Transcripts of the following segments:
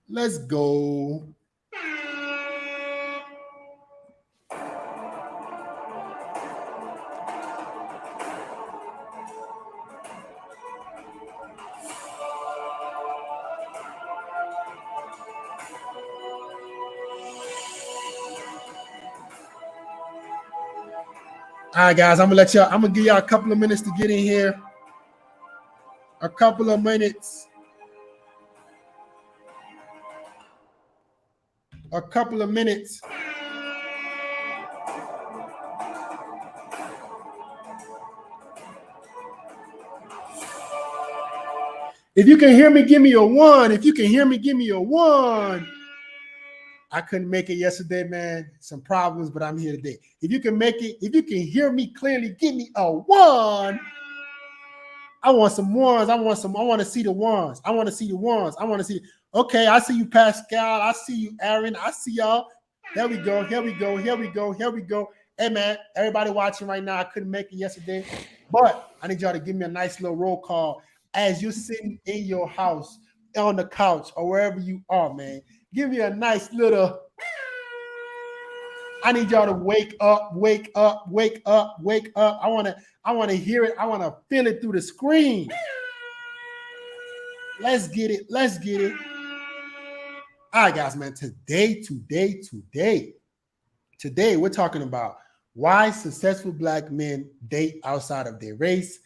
Let's go. All right, guys, I'm gonna give y'all a couple of minutes to get in here. A couple of minutes. A couple of minutes. If you can hear me, give me a one. If you can hear me, give me a one. I couldn't make it yesterday, man. Some problems, but I'm here today. If you can make it, if you can hear me clearly, give me a one. I want some ones. I want to see the ones. I want to see the ones. I want to see. Okay, I see you, Pascal. I see you, Aaron. I see y'all. Here we go. Here we go. Here we go. Here we go. Hey, man, everybody watching right now, I couldn't make it yesterday, but I need y'all to give me a nice little roll call as you're sitting in your house, on the couch, or wherever you are, man. Give me a nice little. I need y'all to wake up, wake up, wake up, wake up. I want to hear it. I want to feel it through the screen. Let's get it. Let's get it. All right, guys, man. Today, we're talking about why successful black men date outside of their race.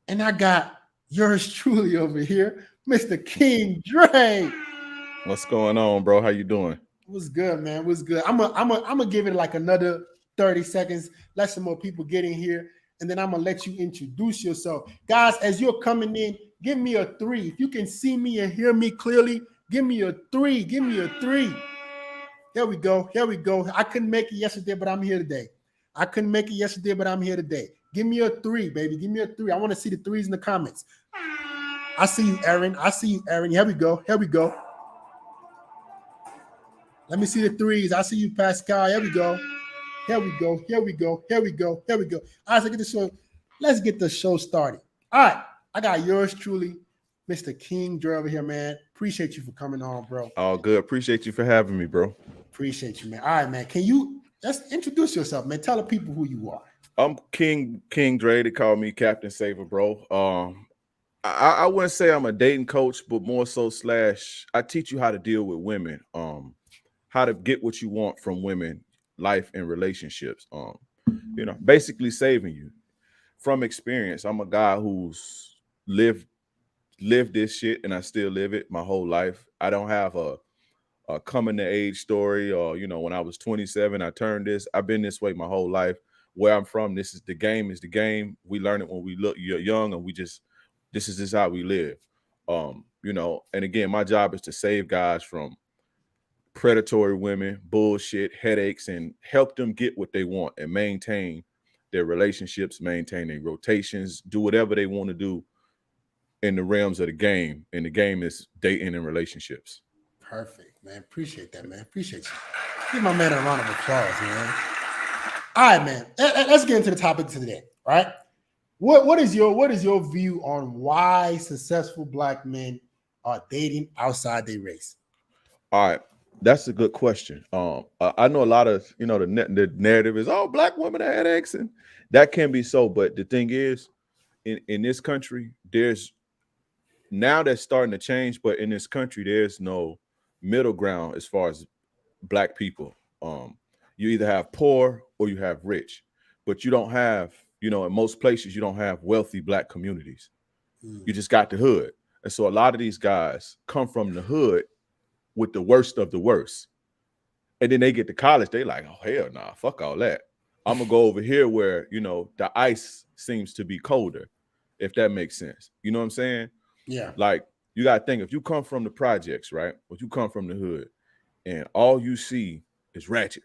And I got yours truly over here, Mr. King Dre. What's going on, bro? How you doing? What's good, man? What's good? I'm gonna give it like another 30 seconds. Let some more people get in here, and then I'm gonna let you introduce yourself, guys. As you're coming in, give me a 3. If you can see me and hear me clearly, give me a 3. Give me a 3. Here we go. Here we go. I couldn't make it yesterday, but I'm here today. I couldn't make it yesterday, but I'm here today. Give me a 3, baby. Give me a 3. I want to see the 3s in the comments. I see you, Aaron. I see you, Aaron. Here we go. Here we go. Let me see the 3s. I see you, Pascal. Here we go. Here we go. Here we go. Here we go. Here we go. All right, let's get the show started. All right. I got yours truly, Mr. King Dre over here, man. Appreciate you for coming on, bro. All good. Appreciate you for having me, bro. Appreciate you, man. All right, man. Can you just introduce yourself, man? Tell the people who you are. I'm King Dre. They call me Captain Saver, bro. I wouldn't say I'm a dating coach, but more so / I teach you how to deal with women. How to get what you want from women, life and relationships. Basically saving you from experience. I'm a guy who's lived this shit, and I still live it my whole life. I don't have a coming to age story, or when I was 27, I turned this. I've been this way my whole life. Where I'm from, this is the game. We learn it when we look young, and this is how we live. And again, my job is to save guys from predatory women, bullshit, headaches, and help them get what they want and maintain their relationships, maintain their rotations, do whatever they want to do in the realms of the game. And the game is dating and relationships. Perfect, man. Appreciate that, man. Appreciate you. Give my man a round of applause, man. All right, man. Let's get into the topic today. Right? What is your view on why successful black men are dating outside their race? All right, that's a good question. I know a lot of the narrative is, oh, black women are headaches, and that can be so. But the thing is, in this country, there's now that's starting to change. But in this country, there's no middle ground as far as black people. You either have poor or you have rich, but you don't have, in most places, you don't have wealthy black communities. You just got the hood. And so a lot of these guys come from the hood with the worst of the worst. And then they get to college, they like, oh, hell nah, fuck all that. I'm gonna go over here where, the ice seems to be colder, if that makes sense. You know what I'm saying? Yeah. Like, you gotta think, if you come from the projects, right? Or you come from the hood and all you see is ratchet,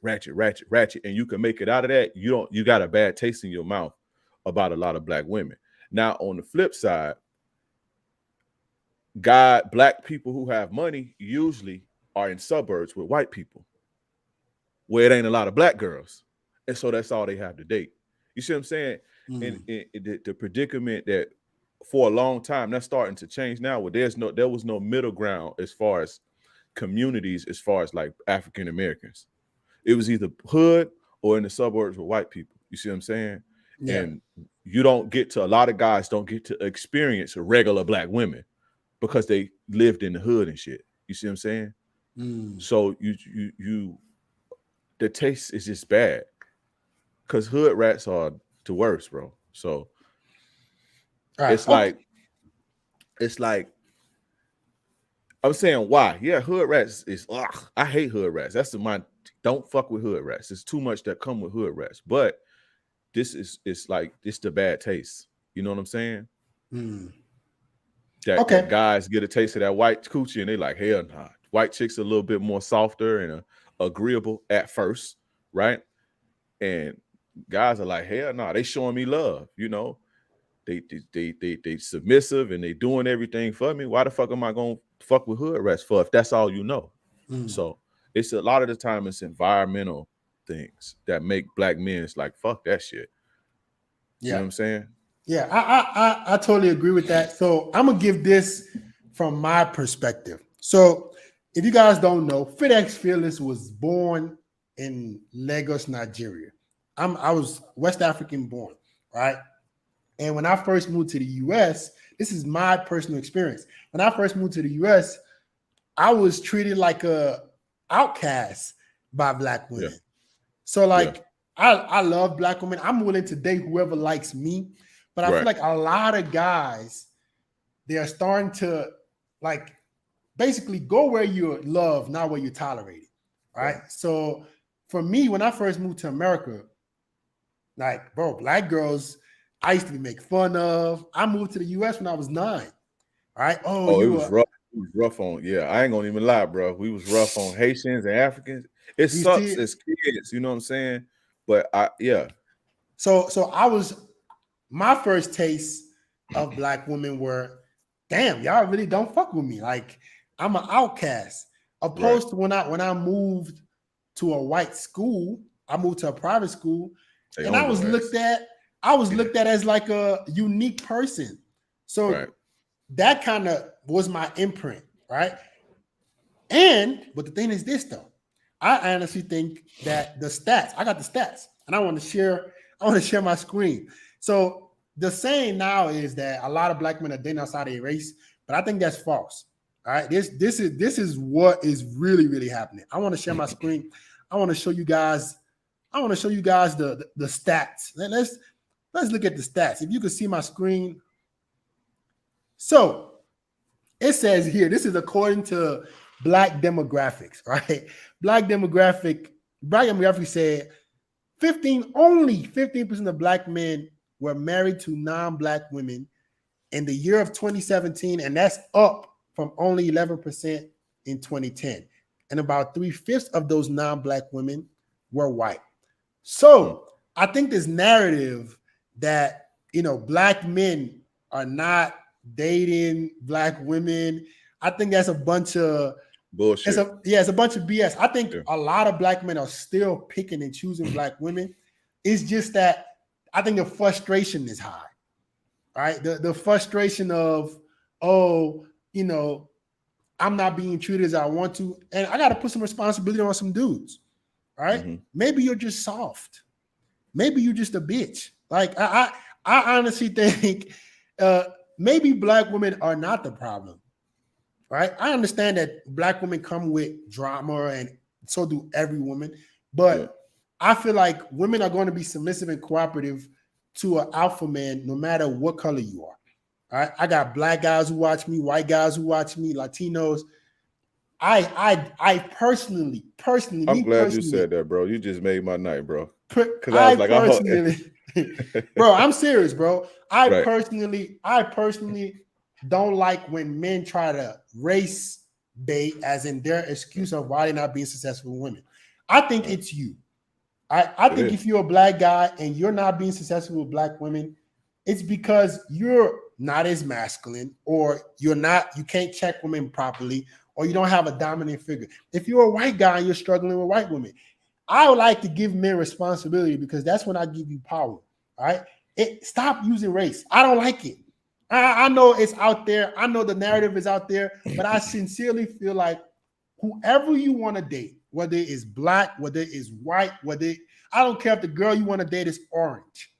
and you can make it out of that, you got a bad taste in your mouth about a lot of black women. Now, on the flip side, black people who have money usually are in suburbs with white people where it ain't a lot of black girls. And so that's all they have to date. You see what I'm saying? And the predicament that for a long time. That's starting to change now. Where there was no middle ground as far as communities, as far as like African Americans. It was either hood or in the suburbs with white people. You see what I'm saying? Yeah. And you don't get to, a lot of guys don't get to experience regular black women because they lived in the hood and shit. You see what I'm saying? So you the taste is just bad because hood rats are the worst, bro. So it's like I'm saying, why? Yeah, hood rats is I hate hood rats. That's don't fuck with hood rats. There's too much that come with hood rats. But it's like this the bad taste. You know what I'm saying? That guys get a taste of that white coochie and they like, hell nah. White chicks are a little bit more softer and agreeable at first, right? And guys are like, hell nah, they showing me love, you know. They submissive and they doing everything for me. Why the fuck am I gonna fuck with hood rats for if that's all you know? So it's a lot of the time it's environmental things that make black men, it's like, fuck that shit. You know what I'm saying? Yeah, I totally agree with that. So I'm gonna give this from my perspective. So if you guys don't know, FitX Fearless was born in Lagos, Nigeria. I was West African born, right? And when I first moved to the US, this is my personal experience. When I first moved to the US, I was treated like a outcast by black women. So like I love black women. I'm willing to date whoever likes me. But I feel like a lot of guys, they are starting to like basically go where you're loved, not where you're tolerated. Right. So for me, when I first moved to America, like, bro, black girls, I used to be made fun of. I moved to the US when I was 9. Right. It was rough. It was rough on, I ain't gonna even lie, bro. We was rough on Haitians and Africans. It sucks as kids, you know what I'm saying? But So I was, my first taste of black women were, damn, y'all really don't fuck with me. Like, I'm an outcast. Opposed to when I moved to a white school, I moved to a private school, and I was looked at as like a unique person. So that kind of was my imprint, right? But the thing is this though, I honestly think that the stats, I got the stats, and I want to share my screen. So the saying now is that a lot of black men are dating outside of their race, but I think that's false. All right, this is what is really, really happening. I want to share my screen. I want to show you guys. The stats. Let's look at the stats. If you can see my screen. So it says here, this is according to Black demographics, right? Black demographic said only 15% of black men were married to non-black women in the year of 2017, and that's up from only 11% in 2010. And about 3/5 of those non-black women were white. So I think this narrative that, black men are not dating black women, I think that's a bunch of bullshit. It's a bunch of BS. I think a lot of black men are still picking and choosing black women. It's just that I think the frustration is high, right? The frustration of, I'm not being treated as I want to, and I got to put some responsibility on some dudes, right? Maybe you're just soft. Maybe you're just a bitch. Like I honestly think maybe black women are not the problem, right? I understand that black women come with drama, and so do every woman, but I feel like women are going to be submissive and cooperative to an alpha man, no matter what color you are. All right, I got black guys who watch me, white guys who watch me, Latinos. I personally, I'm glad you said that, bro. You just made my night, bro. Because I was like, bro, I'm serious, bro. I personally don't like when men try to race bait, as in their excuse of why they're not being successful with women. I think it's you. I think if you're a black guy and you're not being successful with black women, it's because you're not as masculine, or you can't check women properly, or you don't have a dominant figure. If you're a white guy and you're struggling with white women, I would like to give men responsibility, because that's when I give you power. All right. Stop using race. I don't like it. I know it's out there. I know the narrative is out there, but I sincerely feel like whoever you want to date, whether it's black, whether it's white, I don't care if the girl you want to date is orange.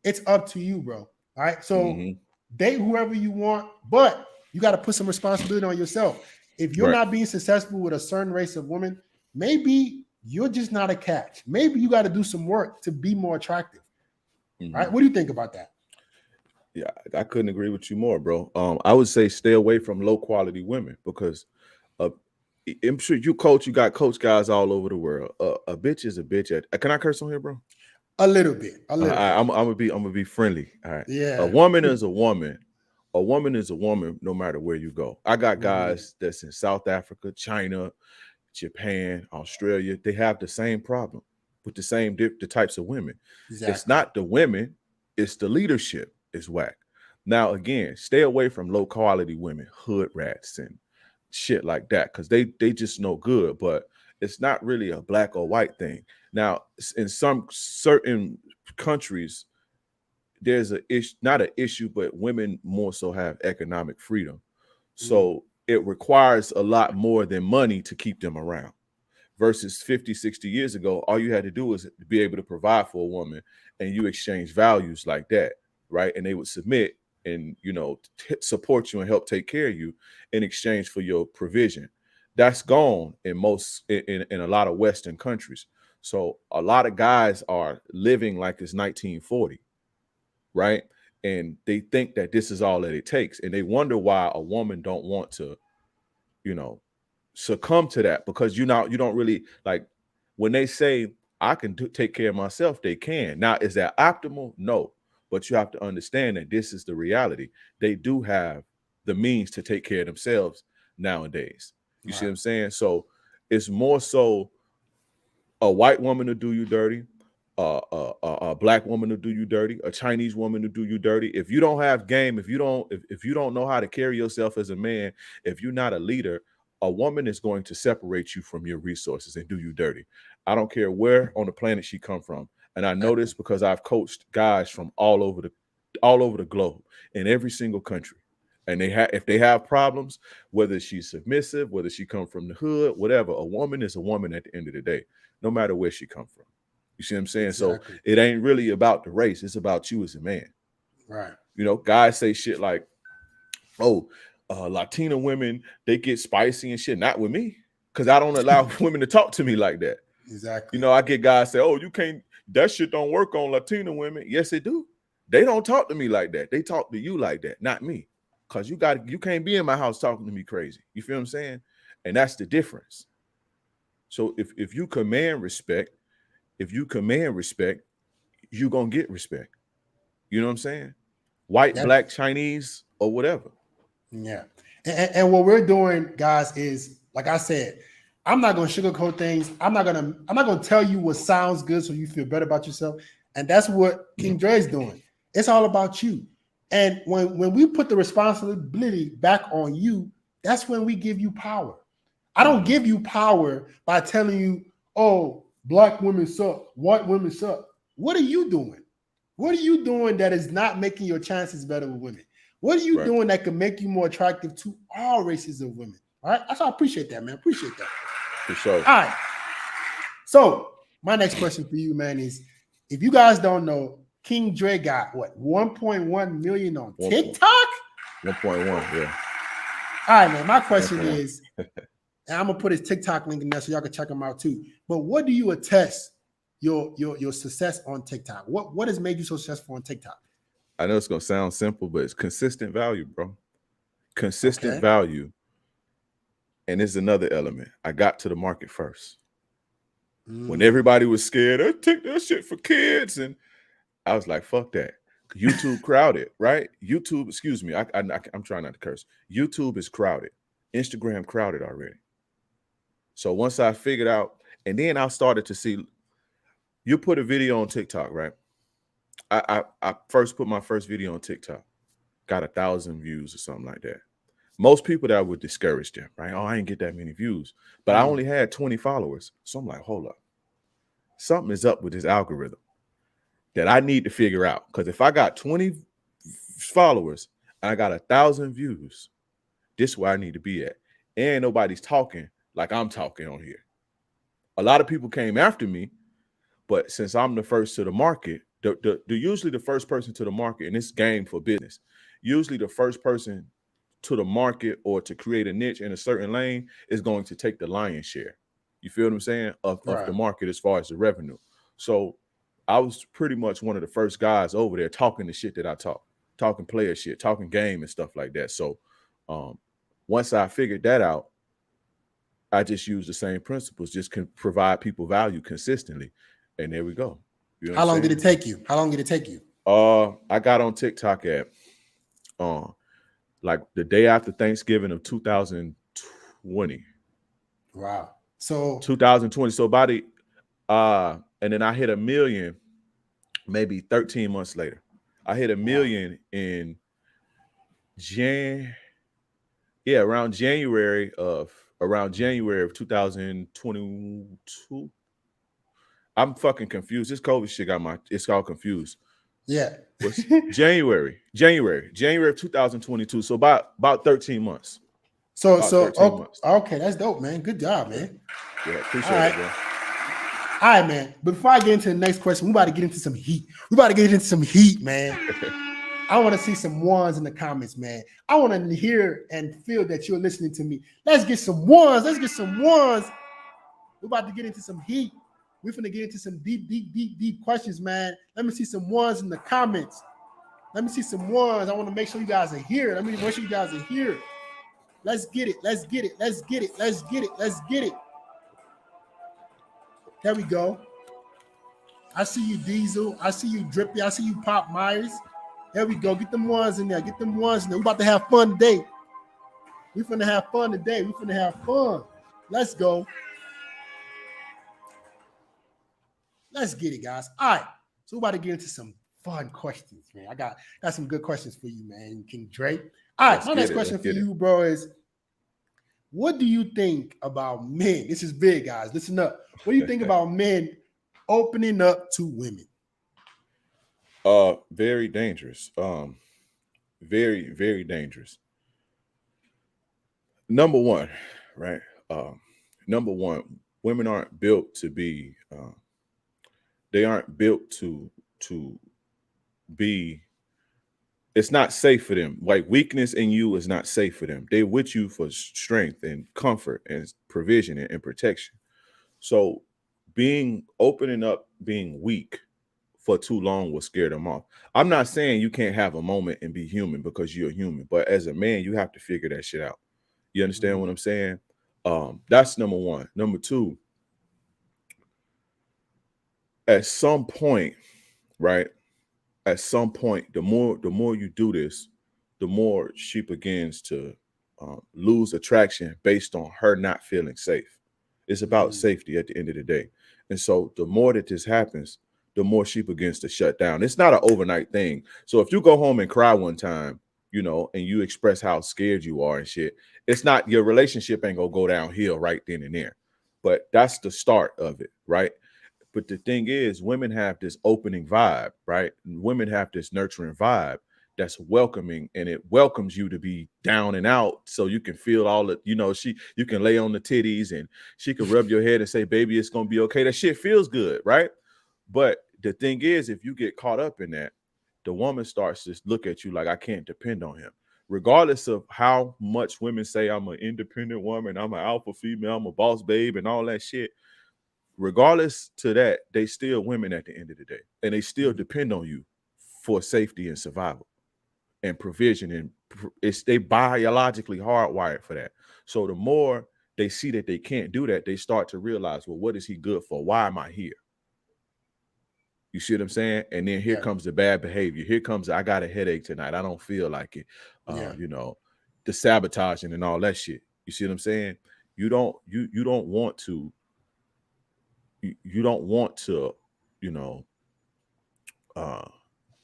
It's up to you, bro. All right. So date whoever you want, but you got to put some responsibility on yourself. If you're not being successful with a certain race of women, maybe you're just not a catch. Maybe you got to do some work to be more attractive. Right? What do you think about that? Yeah, I couldn't agree with you more, bro. I would say stay away from low quality women because I'm sure you got coach guys all over the world. A bitch is a bitch. Can I curse on here, bro? A little bit. I'm gonna be friendly. All right. Yeah. A woman is a woman. A woman is a woman no matter where you go. I got guys that's in South Africa, China, Japan, Australia. They have the same problem with the types of women. Exactly. It's not the women, it's the leadership is whack. Now, again, stay away from low quality women, hood rats and shit like that, because they just no good, but it's not really a black or white thing. Now, in some certain countries, there's not an issue, but women more so have economic freedom. So it requires a lot more than money to keep them around. Versus 50, 60 years ago, all you had to do was be able to provide for a woman and you exchange values like that, right? And they would submit and, support you and help take care of you in exchange for your provision. That's gone in a lot of Western countries. So a lot of guys are living like it's 1940, right? And they think that this is all that it takes. And they wonder why a woman don't want to, succumb to that, because you don't really, like, when they say I can take care of myself, they can. Now, is that optimal? No. But you have to understand that this is the reality. They do have the means to take care of themselves nowadays. You see what I'm saying? So it's more so a white woman to do you dirty, a black woman to do you dirty, a Chinese woman to do you dirty. If you don't have game, if you don't know how to carry yourself as a man, if you're not a leader, a woman is going to separate you from your resources and do you dirty. I don't care where on the planet she come from. And I know this because I've coached guys from all over the globe in every single country. And if they have problems, whether she's submissive, whether she come from the hood, whatever, a woman is a woman at the end of the day, no matter where she come from. You see what I'm saying? Exactly. So it ain't really about the race. It's about you as a man. Right. Guys say shit like, Latina women, they get spicy and shit. Not with me, because I don't allow women to talk to me like that. Exactly. I get guys say, you can't, that shit don't work on Latina women. Yes, it do. They don't talk to me like that. They talk to you like that, not me. Because you can't be in my house talking to me crazy. You feel what I'm saying? And that's the difference. So if you command respect, you're going to get respect. You know what I'm saying? White, black, Chinese, or whatever. Yeah. And what we're doing, guys, is, like I said, I'm not going to sugarcoat things. I'm not going to tell you what sounds good so you feel better about yourself. And that's what King Dre is doing. It's all about you. And when we put the responsibility back on you, that's when we give you power. I don't give you power by telling you, black women suck, white women suck. What are you doing? What are you doing that is not making your chances better with women? What are you doing that can make you more attractive to all races of women? All right. So I appreciate that, man. Appreciate that. For sure. All right. So my next question for you, man, is, if you guys don't know, King Dre got what, 1.1 million on TikTok? 1.1, yeah. All right, man. My question is, and I'm gonna put his TikTok link in there so y'all can check him out too. But what do you attest your success on TikTok? What has made you so successful on TikTok? I know it's gonna sound simple, but it's consistent value, bro. Consistent value. And there's another element. I got to the market first. When everybody was scared, I take that shit for kids, and I was like, fuck that. YouTube crowded, right? YouTube, excuse me, I'm trying not to curse. YouTube is crowded. Instagram crowded already. So once I figured out, and then I started to see, you put a video on TikTok, right? I first put my first video on TikTok, got 1,000 views or something like that. Most people that would discourage them, right? I ain't get that many views, but I only had 20 followers. So I'm like, hold up. Something is up with this algorithm that I need to figure out. Because if I got 20 followers, I got 1,000 views. This is where I need to be at. And nobody's talking like I'm talking on here. A lot of people came after me, but since I'm the first to the market, the usually the first person to the market in this game for business, usually the first person to the market or to create a niche in a certain lane is going to take the lion's share. You feel what I'm saying? Of the market as far as the revenue. So I was pretty much one of the first guys over there talking the shit that I talk, talking player shit, talking game and stuff like that. So once I figured that out, I just use the same principles, just can provide people value consistently. And there we go. You know How long did it take you? How long did it take you? I got on TikTok at like the day after Thanksgiving of 2020. Wow. So 2020. So about it, and then I hit 1 million maybe 13 months later. I hit 1 million in around January of 2022. I'm fucking confused. This COVID shit it's all confused. Yeah. January of 2022. So about 13 months. Okay, that's dope, man. Good job, man. Yeah, appreciate it, bro. All right, man. But before I get into the next question, we about to get into some heat. Man. I want to see some ones in the comments, man. I want to hear and feel that you're listening to me. Let's get some ones. We're about to get into some heat. We're finna get into some deep questions, man. Let me see some ones in the comments. I want to make sure you guys are here. Let's get it. There we go. I see you, Diesel. I see you, Drippy. I see you, Pop Myers. There we go. Get them ones in there. We're about to have fun today. We're finna have fun. Let's go. Let's get it, guys. All right. So we're about to get into some fun questions, man. I got some good questions for you, man, King Dre. All right. My next question for you, bro, is what do you think about men? This is big, guys. Listen up. What do you think about men opening up to women? Very dangerous. Very, very dangerous. Number one, right? Number one, women aren't built to be. They aren't built to be. It's not safe for them. Like weakness in you is not safe for them. They're with you for strength and comfort and provision and protection. So opening up, being weak for too long will scare them off. I'm not saying you can't have a moment and be human because you're human, but as a man, you have to figure that shit out. You understand what I'm saying? That's number one. Number two, at some point, right? At some point, the more you do this, the more she begins to lose attraction based on her not feeling safe. It's about safety at the end of the day. And so the more that this happens, the more she begins to shut down. It's not an overnight thing. So if you go home and cry one time, you know, and you express how scared you are and shit, it's not, your relationship ain't gonna go downhill right then and there. But that's the start of it, right? But the thing is, women have this opening vibe, right? Women have this nurturing vibe that's welcoming, and it welcomes you to be down and out, so you can feel all the, you know, you can lay on the titties and she can rub your head and say, baby, it's gonna be okay. That shit feels good, right? But the thing is, if you get caught up in that, the woman starts to look at you like, I can't depend on him. Regardless of how much women say I'm an independent woman, I'm an alpha female, I'm a boss babe, and all that shit, regardless to that, they still women at the end of the day, and they still depend on you for safety and survival and provision, and they biologically hardwired for that. So the more they see that they can't do that, they start to realize, well, what is he good for? Why am I here? You see what I'm saying? And then here comes the bad behavior. Here comes, I got a headache tonight, I don't feel like it. You know, the sabotaging and all that shit. You see what I'm saying? You don't want to, you know,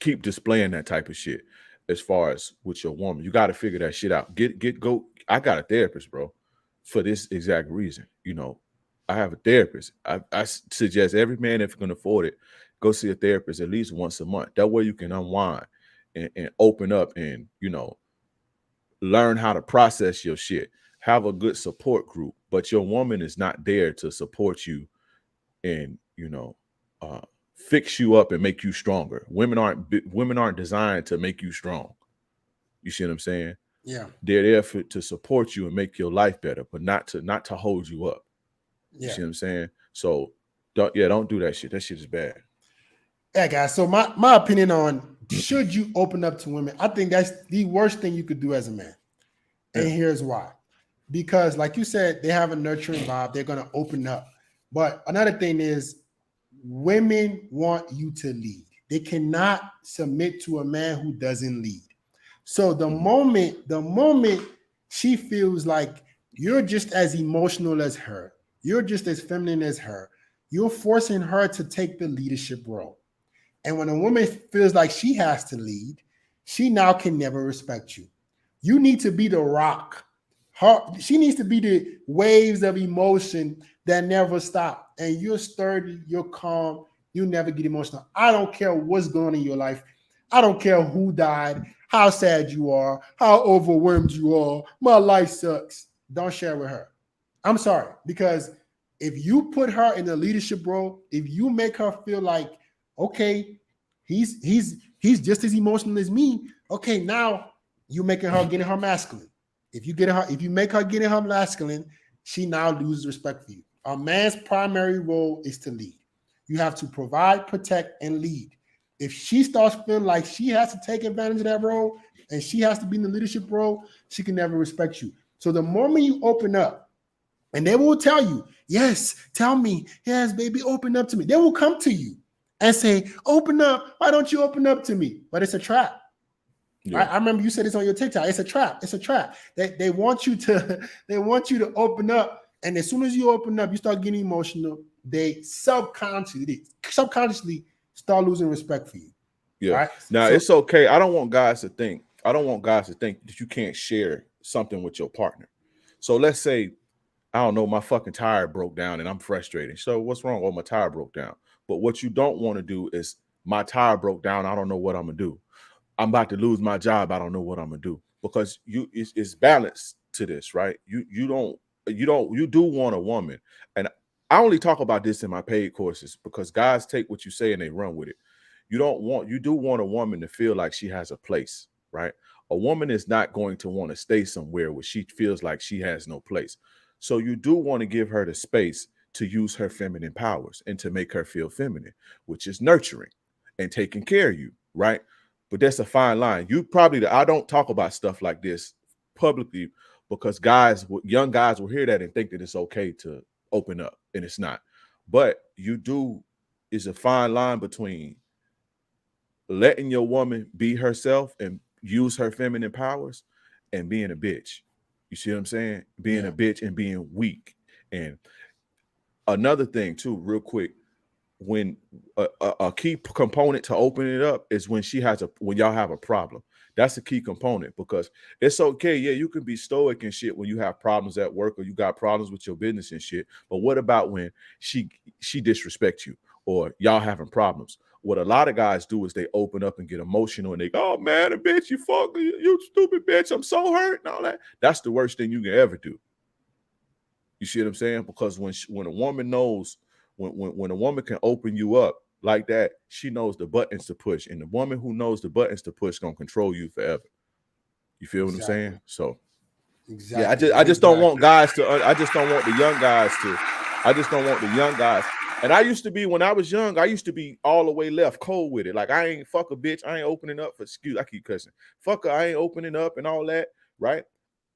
keep displaying that type of shit as far as with your woman. You got to figure that shit out. Go. I got a therapist, bro, for this exact reason. You know, I have a therapist. I suggest every man, if you can afford it, go see a therapist at least once a month. That way you can unwind and open up and, you know, learn how to process your shit, have a good support group, but your woman is not there to support you and, fix you up and make you stronger. Women aren't designed to make you strong. You see what I'm saying? Yeah. They're there to support you and make your life better, but not to hold you up. You Yeah. see what I'm saying? So don't do that shit. That shit is bad. Yeah, guys. So my opinion on should you open up to women? I think that's the worst thing you could do as a man. And here's why. Because like you said, they have a nurturing vibe. They're going to open up. But another thing is women want you to lead. They cannot submit to a man who doesn't lead. So the moment she feels like you're just as emotional as her, you're just as feminine as her, you're forcing her to take the leadership role. And when a woman feels like she has to lead, she now can never respect you. You need to be the rock. She needs to be the waves of emotion that never stop. And you're sturdy, you're calm, you never get emotional. I don't care what's going on in your life. I don't care who died, how sad you are, how overwhelmed you are. My life sucks. Don't share with her. I'm sorry, because if you put her in the leadership role, if you make her feel like, okay, he's just as emotional as me. Okay, now you making her getting her masculine. If you make her getting her masculine, she now loses respect for you. A man's primary role is to lead. You have to provide, protect, and lead. If she starts feeling like she has to take advantage of that role and she has to be in the leadership role, she can never respect you. So the moment you open up, and they will tell you, yes, tell me, yes, baby, open up to me. They will come to you and say, open up. Why don't you open up to me? But it's a trap. Yeah. I remember you said this on your TikTok. It's a trap. It's a trap. They want you to open up. And as soon as you open up, you start getting emotional. They subconsciously start losing respect for you. Yeah. Right? Now it's okay. I don't want guys to think that you can't share something with your partner. So let's say, I don't know, my fucking tire broke down and I'm frustrated. So what's wrong? Oh, my tire broke down. But what you don't want to do is, my tire broke down. I don't know what I'm gonna do. I'm about to lose my job. I don't know what I'm gonna do. Because it's balance to this, right? You do want a woman. And I only talk about this in my paid courses because guys take what you say and they run with it. You do want a woman to feel like she has a place, right? A woman is not going to want to stay somewhere where she feels like she has no place. So you do want to give her the space to use her feminine powers and to make her feel feminine, which is nurturing and taking care of you, right? But that's a fine line. I don't talk about stuff like this publicly because young guys will hear that and think that it's okay to open up, and it's not. But is a fine line between letting your woman be herself and use her feminine powers and being a bitch. You see what I'm saying? Being a bitch and being weak. And another thing too, real quick, when a key component to open it up is when y'all have a problem. That's a key component because it's okay. Yeah, you can be stoic and shit when you have problems at work or you got problems with your business and shit. But what about when she disrespects you or y'all having problems? What a lot of guys do is they open up and get emotional and they go, "Oh man, a bitch, you stupid bitch, I'm so hurt," and all that. That's the worst thing you can ever do. You see what I'm saying? Because when a woman knows, when a woman can open you up like that, she knows the buttons to push, and the woman who knows the buttons to push gonna control you forever. You feel what I'm saying? So, yeah, I just don't want guys to. I just don't want the young guys to. I just don't want the young guys. And I used to be, when I was young, I used to be all the way left cold with it. Like, I ain't fuck a bitch. I ain't opening up for excuse. I keep cussing. Fuck her. I ain't opening up and all that. Right.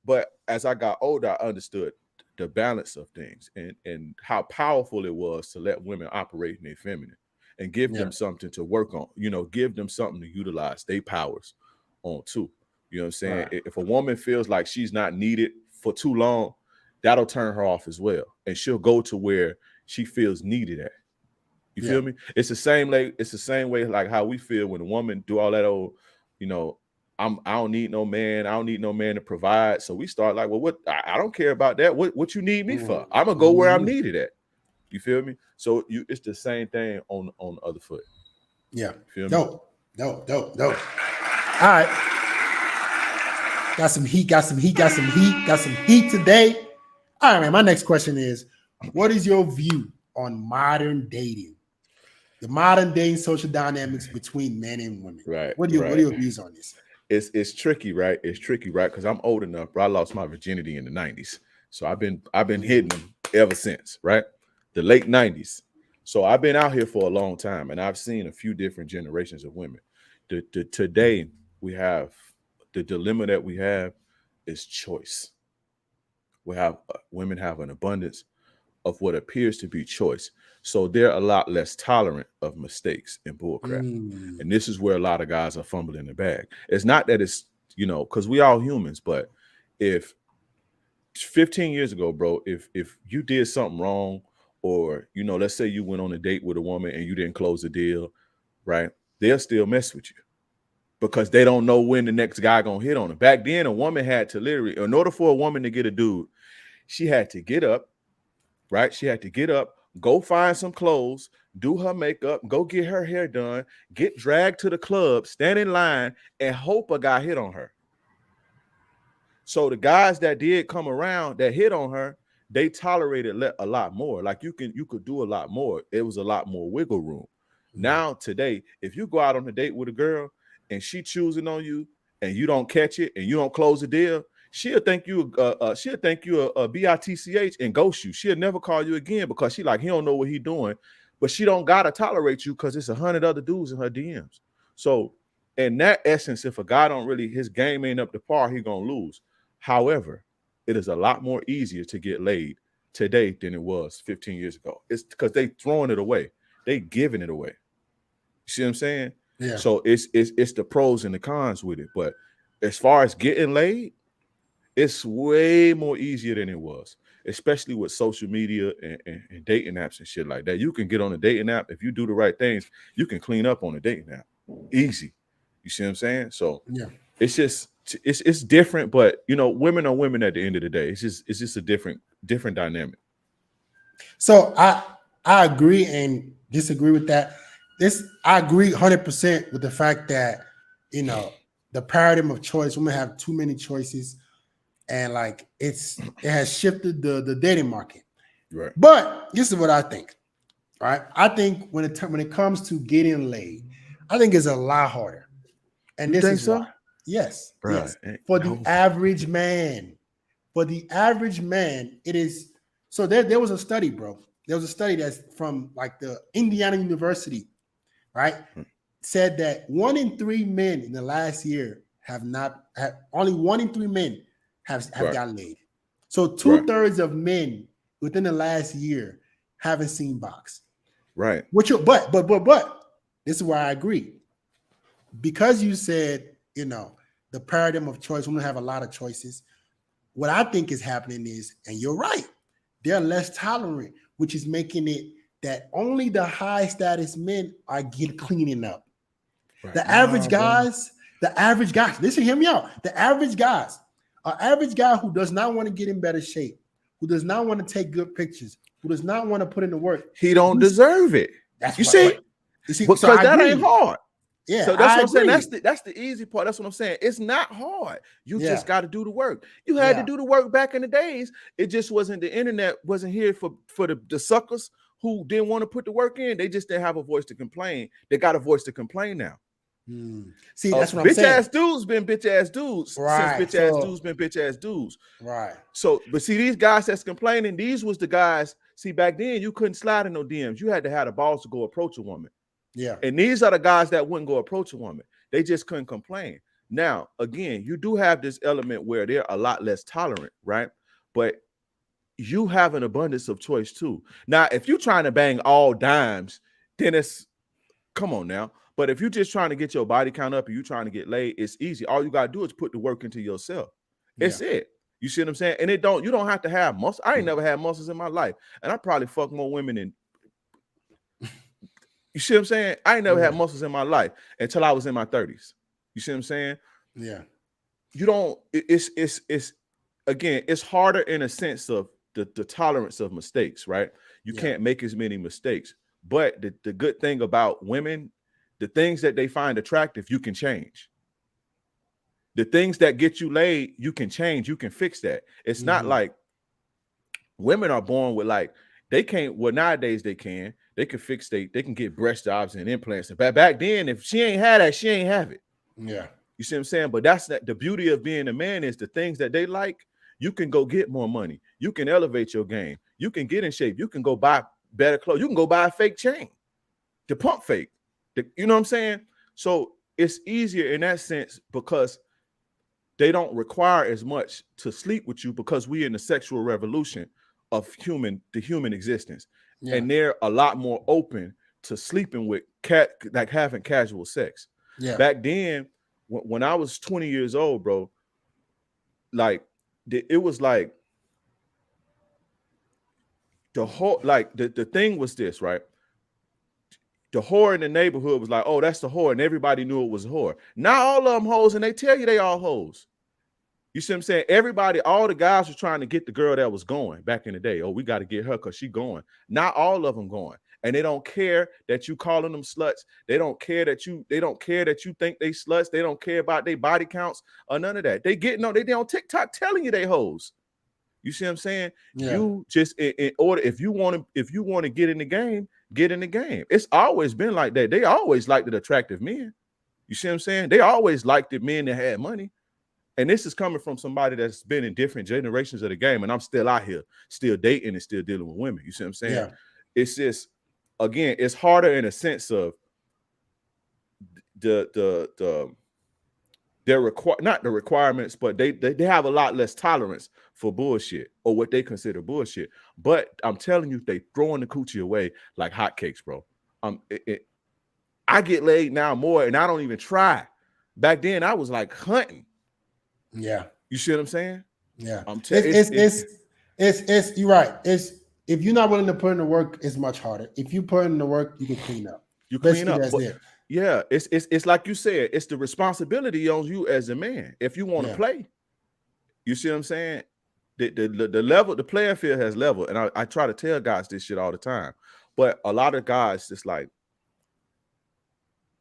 But as I got older, I understood the balance of things and how powerful it was to let women operate in their feminine and give them something to work on. Give them something to utilize their powers on too. You know what I'm saying? Right. If a woman feels like she's not needed for too long, that'll turn her off as well. And she'll go to where she feels needed at. You feel me? It's the same way like how we feel when a woman do all that old, I don't need no man. I don't need no man to provide. So we start like, well, what? I don't care about that. What you need me for? I'm gonna go where I'm needed at. You feel me? So it's the same thing on the other foot. Yeah. You feel me? Dope. All right. Got some heat, got some heat, got some heat, got some heat today. All right, man. My next question is, what is your view on modern dating? The modern dating social dynamics between men and women. Right. What are your views on this? It's tricky, right? It's tricky, right? Because I'm old enough, bro. I lost my virginity in the 90s. So I've been hitting them ever since, right? The late 90s. So I've been out here for a long time, and I've seen a few different generations of women. Today we have the dilemma that we have is choice. We have women have an abundance of what appears to be choice. So they're a lot less tolerant of mistakes and bullcrap. And this is where a lot of guys are fumbling the bag. It's not that it's, because we all humans, but if 15 years ago, bro, if you did something wrong, or, let's say you went on a date with a woman and you didn't close the deal, right? They'll still mess with you because they don't know when the next guy gonna hit on them. Back then, a woman had to literally, in order for a woman to get a dude, she had to get up, right? She had to get up, go find some clothes, do her makeup, go get her hair done, get dragged to the club, stand in line, and hope a guy hit on her. So the guys that did come around that hit on her, they tolerated a lot more. Like you could do a lot more. It was a lot more wiggle room. Now today, if you go out on a date with a girl and she choosing on you and you don't catch it and you don't close the deal, she'll think you a bitch and ghost you. She'll never call you again because she like he don't know what he doing, but she don't gotta tolerate you because it's 100 other dudes in her DMs. So in that essence, if a guy don't really, his game ain't up to par, he gonna lose. However, it is a lot more easier to get laid today than it was 15 years ago. It's because they throwing it away. They giving it away. You see what I'm saying? Yeah. So it's the pros and the cons with it. But as far as getting laid, it's way more easier than it was, especially with social media and dating apps and shit like that. You can get on a dating app. If you do the right things, you can clean up on a dating app. Easy. You see what I'm saying? So yeah, it's just it's different, but women are women at the end of the day. It's just a different dynamic. So I agree and disagree with that. I agree 100% with the fact that the paradigm of choice, women have too many choices, and like it has shifted the dating market. Right. But this is what I think. Right. I think when it comes to getting laid, I think it's a lot harder. And you this think is so? why. Yes. Right. Yes. For the average man. For the average man, it is. So there was a study, bro. There was a study that's from like the Indiana University, right? Said that 1 in 3 men in the last year only 1 in 3 men have right. gotten laid. So 2/3 of men within the last year haven't seen box. Right. But this is where I agree. Because you said, the paradigm of choice, women have a lot of choices. What I think is happening is, and you're right, they're less tolerant, which is making it that only the high status men are cleaning up. Right. The average guys, listen, hear me out. The average guys, an average guy who does not want to get in better shape, who does not want to take good pictures, who does not want to put in the work. He don't deserve it. That's you see, because so that ain't hard. Yeah, so that's what I'm saying. That's the easy part. That's what I'm saying. It's not hard. You just got to do the work. You had to do the work back in the days. It just wasn't, the internet wasn't here for the suckers who didn't want to put the work in. They just didn't have a voice to complain. They got a voice to complain now. See, that's what I'm saying. Bitch ass dudes been bitch ass dudes since bitch ass dudes been bitch ass dudes. Right. So, but see, these guys that's complaining, these was the guys. See, back then you couldn't slide in no DMs. You had to have the balls to go approach a woman. Yeah. And these are the guys that wouldn't go approach a woman. They just couldn't complain. Now, again, you do have this element where they're a lot less tolerant, right? But you have an abundance of choice too. Now, if you're trying to bang all dimes, then it's, come on now. But if you're just trying to get your body count up and you're trying to get laid, it's easy. All you got to do is put the work into yourself. It's it. You see what I'm saying? And you don't have to have muscles. I ain't never had muscles in my life. And I probably fuck more women than, you see what I'm saying? I ain't never had muscles in my life until I was in my 30s. You see what I'm saying? Yeah. You don't, it's again, it's harder in a sense of the tolerance of mistakes, right? You can't make as many mistakes. But the good thing about women, the things that they find attractive, you can change. The things that get you laid, you can change, you can fix that. It's not like women are born with like they can't. Well, nowadays they can. They can fix they can get breast jobs and implants. And back then, if she ain't had that, she ain't have it. Yeah. You see what I'm saying? But that's not the beauty of being a man is the things that they like. You can go get more money. You can elevate your game. You can get in shape. You can go buy better clothes. You can go buy a fake chain, the pump fake. You know what I'm saying? So it's easier in that sense because they don't require as much to sleep with you because we're in the sexual revolution of the human existence. Yeah. And they're a lot more open to sleeping with like having casual sex. Yeah. Back then, when I was 20 years old, bro, like it was like the whole, like the thing was this, right? The whore in the neighborhood was like, oh, that's the whore. And everybody knew it was a whore. Not all of them hoes, and they tell you they all hoes. You see what I'm saying? Everybody, all the guys were trying to get the girl that was going back in the day. Oh, we got to get her because she going. Not all of them going. And they don't care that you calling them sluts. They don't care that you think they sluts. They don't care about their body counts or none of that. They getting on, they on TikTok telling you they hoes. You see what I'm saying? Yeah. You just in order, if you want to get in the game, get in the game. It's always been like that. They always liked the attractive men. You see what I'm saying? They always liked the men that had money. And this is coming from somebody that's been in different generations of the game. And I'm still out here, still dating and still dealing with women. You see what I'm saying? Yeah. It's just, again, it's harder in a sense of not the requirements, but they have a lot less tolerance for bullshit or what they consider bullshit. But I'm telling you, they throwing the coochie away like hotcakes, bro. I get laid now more and I don't even try. Back then I was like hunting. Yeah. You see what I'm saying? Yeah. It's you're right. It's if you're not willing to put in the work, it's much harder. If you put in the work, you can clean up. You clean up. Yeah, it's like you said, it's the responsibility on you as a man. If you want to play, you see what I'm saying? The level, the playing field has level. And I try to tell guys this shit all the time. But a lot of guys just like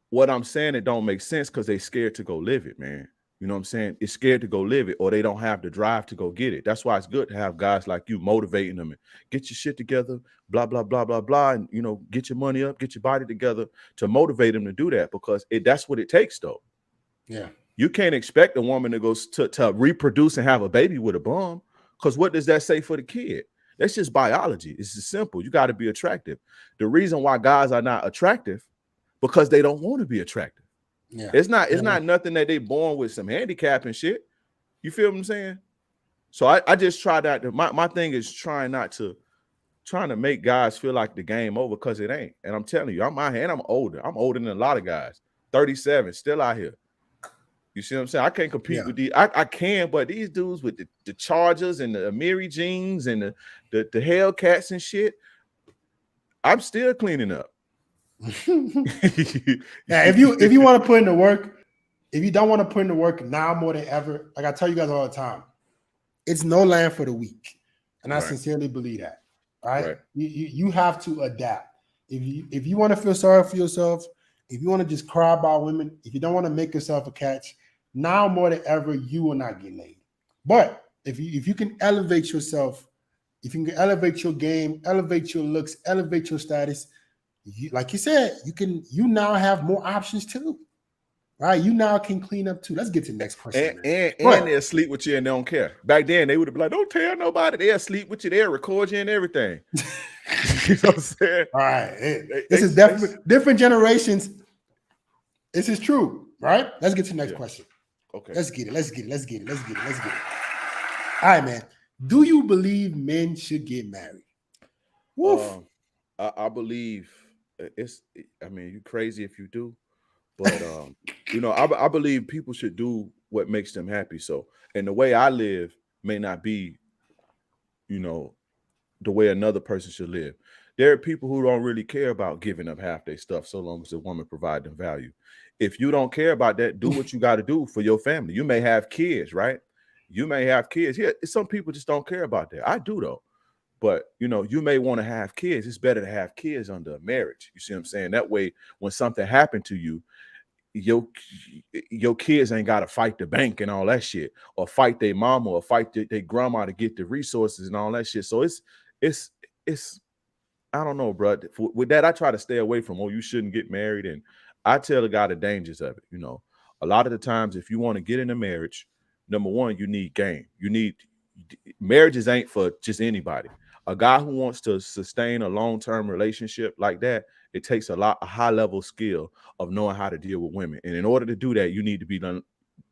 what I'm saying, it don't make sense because they scared to go live it, man. You know what I'm saying? It's scared to go live it or they don't have the drive to go get it. That's why it's good to have guys like you motivating them and get your shit together, blah, blah, blah, blah, blah. And, you know, get your money up, get your body together to motivate them to do that because that's what it takes, though. Yeah. You can't expect a woman to go to reproduce and have a baby with a bum because what does that say for the kid? That's just biology. It's just simple. You got to be attractive. The reason why guys are not attractive because they don't want to be attractive. Yeah, it's not nothing that they born with some handicap and shit. You feel what I'm saying? So I just try that. My thing is trying to make guys feel like the game over because it ain't. And I'm telling you, I'm older. I'm older than a lot of guys. 37, still out here. You see what I'm saying? I can't compete with these. I can, but these dudes with the Chargers and the Amiri jeans and the Hellcats and shit, I'm still cleaning up. Yeah, if you want to put in the work, if you don't want to put in the work now more than ever, like I tell you guys all the time, it's no land for the weak, and I sincerely believe that. Right? You have to adapt. If you want to feel sorry for yourself, if you want to just cry about women, if you don't want to make yourself a catch, now more than ever, you will not get laid. But if you can elevate yourself, if you can elevate your game, elevate your looks, elevate your status. Like you said, you now have more options too, right? You now can clean up too. Let's get to the next question. And they'll sleep with you and they don't care. Back then, they would have been like, "Don't tell nobody." They'll sleep with you. They'll record you and everything. You know what I'm saying? All right. This is definitely different generations. This is true, right? Let's get to the next question. Okay. Let's get it. All right, man. Do you believe men should get married? Woof. I believe. You're crazy if you do, but I believe people should do what makes them happy. So, and the way I live may not be, the way another person should live. There are people who don't really care about giving up half their stuff so long as the woman provides them value. If you don't care about that, do what you got to do for your family. You may have kids, right? You may have kids. Yeah, some people just don't care about that. I do though. But, you may want to have kids. It's better to have kids under a marriage. You see what I'm saying? That way, when something happened to you, your your kids ain't got to fight the bank and all that shit, or fight their mama, or fight their grandma to get the resources and all that shit. So it's it's I don't know, bro. With that, I try to stay away from, oh, you shouldn't get married. And I tell the guy the dangers of it. You know, a lot of the times, if you want to get in a marriage, number one, you need game. You need marriages ain't for just anybody. A guy who wants to sustain a long-term relationship like that, it takes a high level skill of knowing how to deal with women. And in order to do that, you need to be done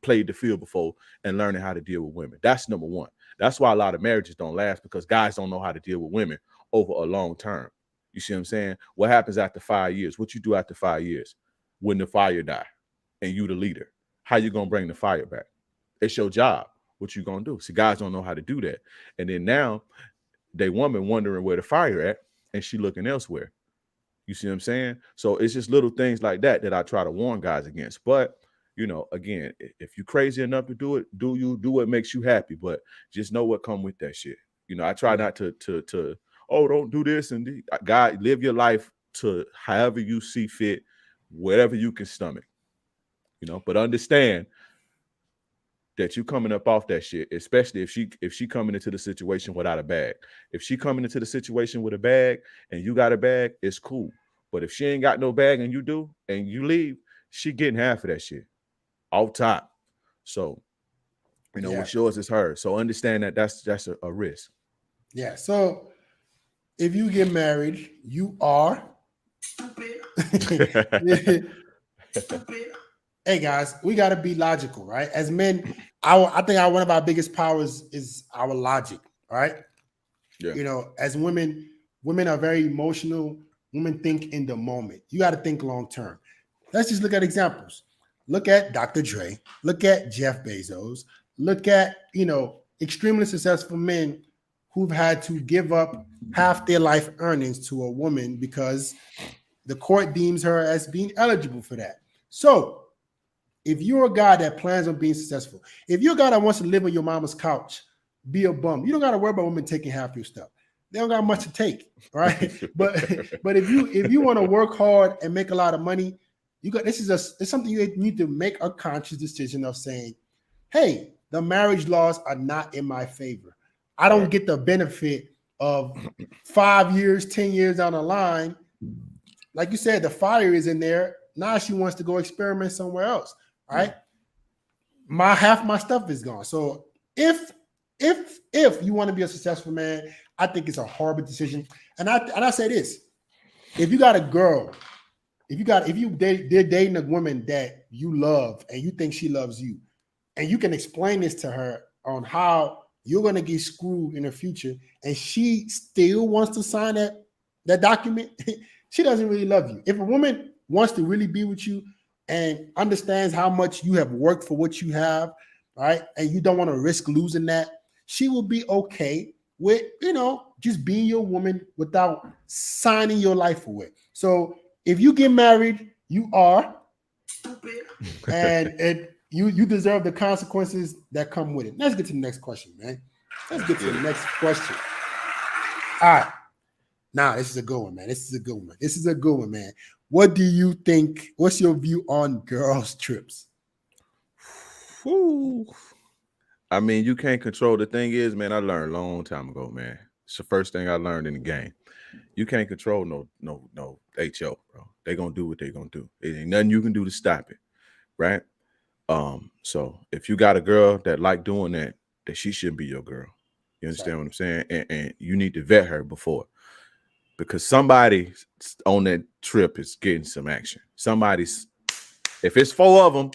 played the field before and learning how to deal with women. That's number one. That's why a lot of marriages don't last, because guys don't know how to deal with women over a long term. You see what I'm saying? What happens after 5 years? What you do after 5 years when the fire die and you the leader? How you gonna bring the fire back? It's your job. What you gonna do? See, guys don't know how to do that. And then now they woman wondering where the fire at, and she looking elsewhere. You see what I'm saying? So it's just little things like that that I try to warn guys against. But you know, again, if you're crazy enough to do it, do what makes you happy. But just know what come with that shit. You know, I try not to oh, don't do this and God, live your life to however you see fit, whatever you can stomach. You know, but understand that you coming up off that shit, especially if she coming into the situation without a bag. If she coming into the situation with a bag and you got a bag, it's cool. But if she ain't got no bag and you do and you leave, she getting half of that shit off top. So, you know, what's yours is hers. So understand that that's a risk. Yeah. So if you get married, you are stupid. Hey guys, we got to be logical, right? As men, I think one of our biggest powers is our logic, right? Yeah. You know, as women are very emotional. Women think in the moment. You got to think long term. Let's just look at examples. Look at Dr. Dre. Look at Jeff Bezos. Look at, you know, extremely successful men who've had to give up half their life earnings to a woman because the court deems her as being eligible for that. So if you're a guy that plans on being successful, if you're a guy that wants to live on your mama's couch, be a bum, you don't got to worry about women taking half your stuff. They don't got much to take, right? but if you want to work hard and make a lot of money, you got it's something you need to make a conscious decision of saying, hey, the marriage laws are not in my favor. I don't get the benefit of 5 years, 10 years down the line. Like you said, the fire is in there. Now she wants to go experiment somewhere else. Right? Half my stuff is gone. So if you want to be a successful man, I think it's a horrible decision. And I say this: if you got a girl, if they're dating a woman that you love and you think she loves you, and you can explain this to her on how you're gonna get screwed in the future, and she still wants to sign that document, she doesn't really love you. If a woman wants to really be with you and understands how much you have worked for what you have, right? And you don't want to risk losing that, she will be okay with, you know, just being your woman without signing your life away. So if you get married, you are stupid, and you deserve the consequences that come with it. Let's get to the next question, man. Let's get to the next question. All right. Now, this is a good one, man. This is a good one, man. What do you think? What's your view on girls' trips? Whew. I mean, you can't control. The thing is, man, I learned a long time ago, man. It's the first thing I learned in the game. You can't control no HO, bro. They gonna do what they gonna do. It ain't nothing you can do to stop it, right? So if you got a girl that like doing that she shouldn't be your girl. You understand what I'm saying? And you need to vet her before, because somebody on that trip is getting some action. If it's 4 of them,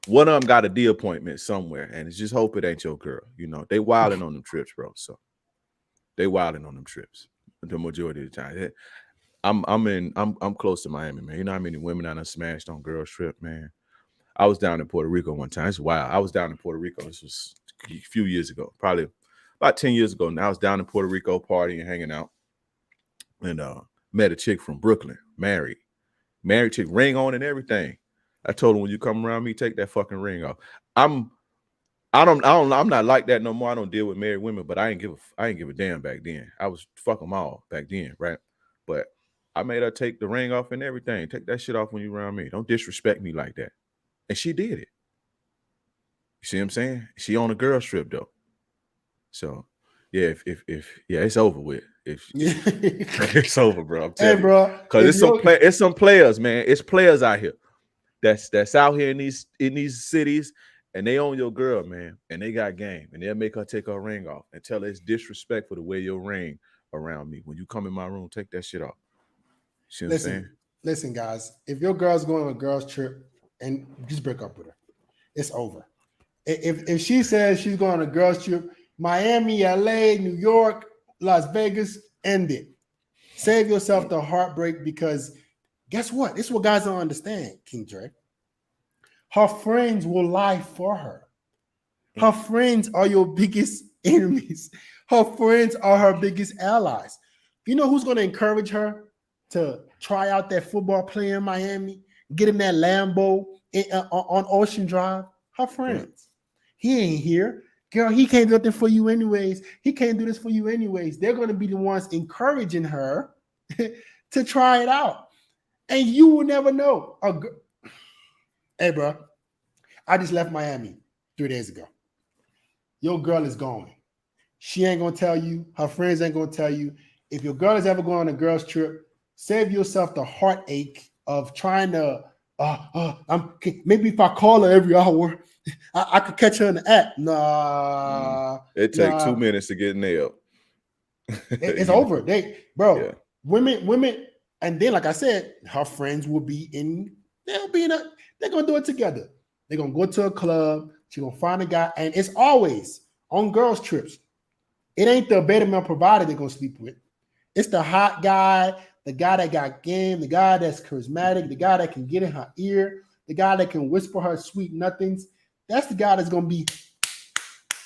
one of them got a D appointment somewhere, and it's just hope it ain't your girl. You know, they wilding on them trips, bro. So they wilding on them trips the majority of the time. I'm close to Miami, man. You know how many women I done smashed on girls' trip, man. I was down in Puerto Rico one time. It's wild. I was down in Puerto Rico. This was a few years ago, probably about 10 years ago. Now I was down in Puerto Rico partying, hanging out, and met a chick from Brooklyn, married chick, ring on and everything. I told her, when you come around me, take that fucking ring off. I'm not like that no more. I don't deal with married women, but I ain't give a damn back then. I was fuck them all back then, right? But I made her take the ring off and everything. Take that shit off when you around me. Don't disrespect me like that. And she did it. You see what I'm saying? She on a girl's trip though. So yeah, if yeah, it's over with. If it's over, bro. I'm telling Hey, bro, you. Cause it's some players, man. It's players out here that's out here in these cities, and they own your girl, man, and they got game, and they'll make her take her ring off and tell her it's disrespectful to wear your ring around me. When you come in my room, take that shit off. See what I'm saying? Listen, guys. If your girl's going on a girl's trip, and just break up with her, it's over. If she says she's going on a girl's trip, Miami, LA, New York, Las Vegas, end it. Save yourself the heartbreak, because guess what? This is what guys don't understand, King Dre. Her friends will lie for her. Her friends are your biggest enemies. Her friends are her biggest allies. You know who's going to encourage her to try out that football player in Miami, get in that Lambo on Ocean Drive? Her friends. He ain't here. Girl, he can't do nothing for you anyways. He can't do this for you anyways. They're going to be the ones encouraging her to try it out. And you will never know. Hey, bro, I just left Miami 3 days ago. Your girl is going. She ain't going to tell you. Her friends ain't going to tell you. If your girl is ever going on a girl's trip, save yourself the heartache of trying to, maybe if I call her every hour, I could catch her in the act. Nah. It takes 2 minutes to get nailed. It's over. Women, and then, like I said, her friends will be in, they're going to do it together. They're going to go to a club. She's going to find a guy. And it's always on girls' trips. It ain't the beta male provider they're going to sleep with. It's the hot guy, the guy that got game, the guy that's charismatic, the guy that can get in her ear, the guy that can whisper her sweet nothings. That's the guy that's going to be.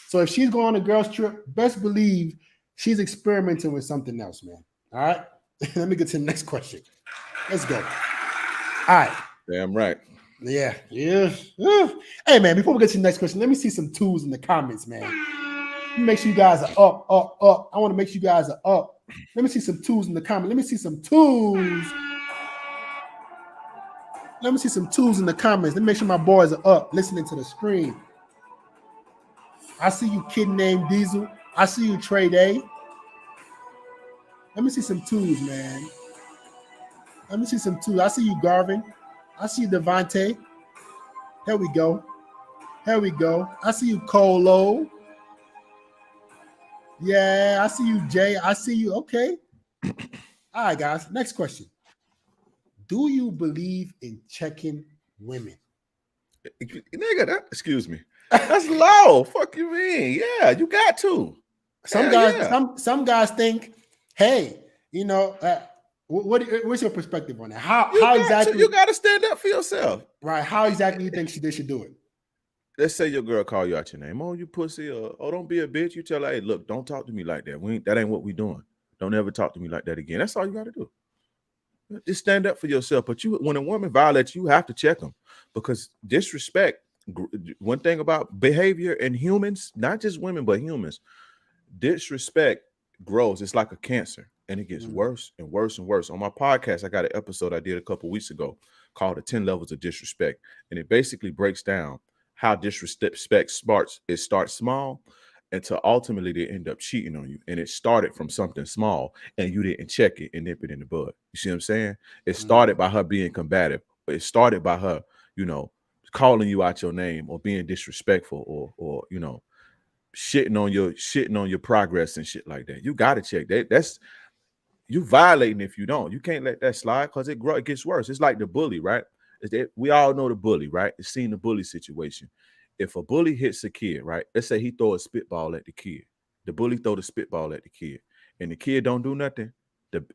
So if she's going on a girl's trip, best believe she's experimenting with something else, man. All right? Let me get to the next question. Let's go. All right. Damn right. Yeah. Hey, man, before we get to the next question, let me see some twos in the comments, man. Let me make sure you guys are up. I want to make sure you guys are up. Let me see some twos in the comments. Let me see some twos. Let me see some twos in the comments. Let me make sure my boys are up, listening to the screen. I see you, kid named Diesel. I see you, Trey Day. Let me see some twos, man. Let me see some twos. I see you, Garvin. I see you, Devontae. Here we go. I see you, Colo. Yeah, I see you, Jay. I see you. Okay. All right, guys. Next question. Do you believe in checking women? Nigga, excuse me. That's low. Fuck you mean? Yeah, you got to. Some guys think, hey, what's your perspective on that? How exactly you got to stand up for yourself, right? How exactly you think they should do it? Let's say your girl call you out your name. Oh, you pussy, or oh, don't be a bitch. You tell her, hey, look, don't talk to me like that. That ain't what we doing. Don't ever talk to me like that again. That's all you got to do. Just stand up for yourself. But when a woman violates you, have to check them, because disrespect. One thing about behavior in humans, not just women but humans, disrespect grows. It's like a cancer, and it gets worse and worse and worse. On my podcast, I got an episode I did a couple weeks ago called "The 10 Levels of Disrespect," and it basically breaks down how disrespect starts. It starts small until ultimately they end up cheating on you. And it started from something small, and you didn't check it and nip it in the bud. You see what I'm saying? It started by her being combative. It started by her, calling you out your name, or being disrespectful, or shitting on your progress and shit like that. You gotta check that. That's you violating if you don't. You can't let that slide, because it gets worse. It's like the bully, right? We all know the bully, right? It's seen the bully situation. If a bully hits a kid, right? Let's say he throw a spitball at the kid. The bully throw the spitball at the kid, and the kid don't do nothing.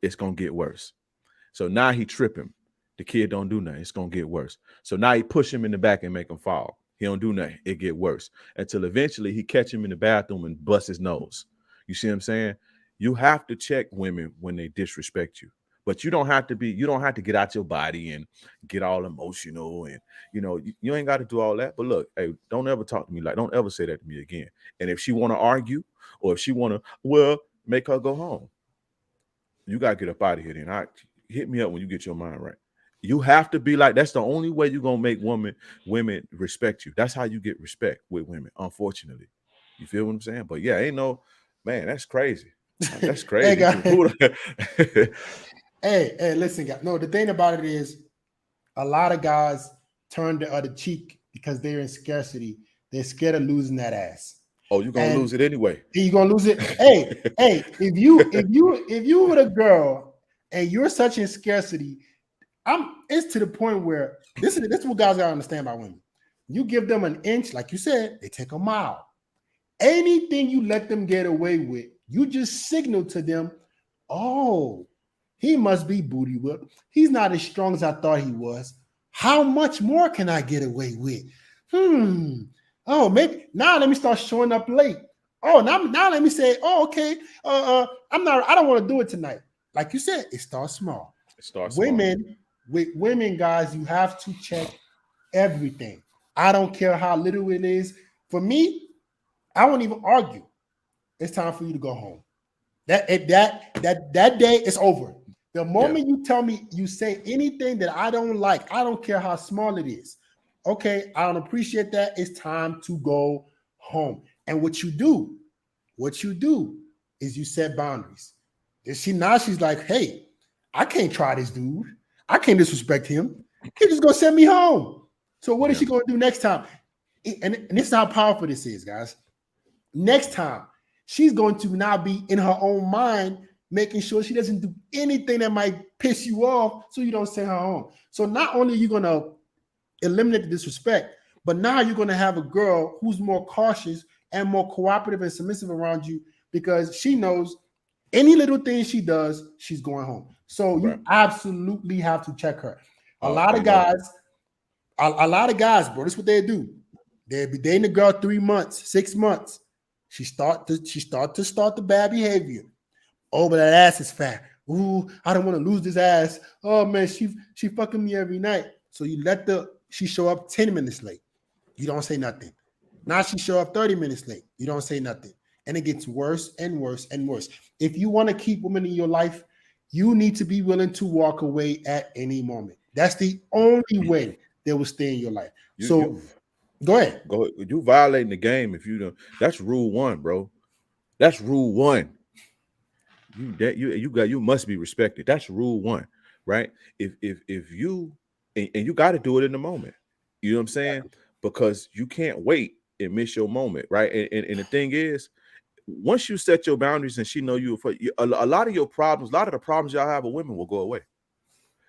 It's gonna get worse. So now he trip him. The kid don't do nothing. It's gonna get worse. So now he push him in the back and make him fall. He don't do nothing. It get worse until eventually he catch him in the bathroom and bust his nose. You see what I'm saying? You have to check women when they disrespect you, but you don't have to get out your body and get all emotional, and you ain't got to do all that. But look, hey, don't ever talk to me don't ever say that to me again. And if she want to argue, or if she want to, make her go home. You got to get up out of here then. hit me up when you get your mind right. You have to be like, that's the only way you're gonna make women respect you. That's how you get respect with women, unfortunately. You feel what I'm saying? But yeah, ain't no man, that's crazy. That's Hey, crazy. guys. Hey, listen, guys. No, the thing about it is a lot of guys turn the other cheek because they're in scarcity. They're scared of losing that ass. Oh, you're gonna And lose it anyway. you're gonna lose it. Hey, if you with a girl and you're such in scarcity, it's to the point where this is what guys gotta understand about women. You give them an inch, like you said, they take a mile. Anything you let them get away with, you just signal to them, oh, he must be booty whipped. He's not as strong as I thought he was. How much more can I get away with? Oh, maybe now let me start showing up late. Oh, now let me say, oh, okay. I don't want to do it tonight. Like you said, it starts small. It starts small. With women, guys, you have to check everything. I don't care how little it is. For me, I won't even argue. It's time for you to go home. That day is over. The moment you tell me, you say anything that I don't like, I don't care how small it is. Okay, I don't appreciate that. It's time to go home. And what you do is you set boundaries. She's like, hey, I can't try this dude. I can't disrespect him. He's just gonna send me home. So what is she gonna do next time? And this is how powerful this is, guys. Next time, she's going to now be in her own mind, making sure she doesn't do anything that might piss you off so you don't send her home. So not only are you going to eliminate the disrespect, but now you're going to have a girl who's more cautious and more cooperative and submissive around you because she knows any little thing she does, she's going home. So you absolutely have to check her. A lot of guys, bro, this is what they do. They'll be dating the girl 3 months, 6 months. She start to the bad behavior. Oh, but that ass is fat. Ooh, I don't want to lose this ass. Oh man, she fucking me every night. So you let she show up 10 minutes late. You don't say nothing. Now she show up 30 minutes late. You don't say nothing. And it gets worse and worse and worse. If you want to keep women in your life, you need to be willing to walk away at any moment. That's the only way they will stay in your life. Go ahead. You violating the game if you don't. That's rule 1, bro. That's rule 1. You must be respected. That's rule 1, right? If you and you got to do it in the moment. You know what I'm saying? Because you can't wait and miss your moment, right? And the thing is, once you set your boundaries and she know a lot of your problems, a lot of the problems y'all have with women will go away.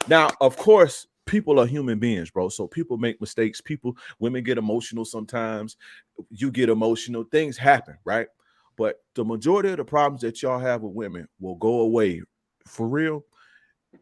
Now, of course, people are human beings, bro. So people make mistakes. Women get emotional sometimes. You get emotional. Things happen, right? But the majority of the problems that y'all have with women will go away for real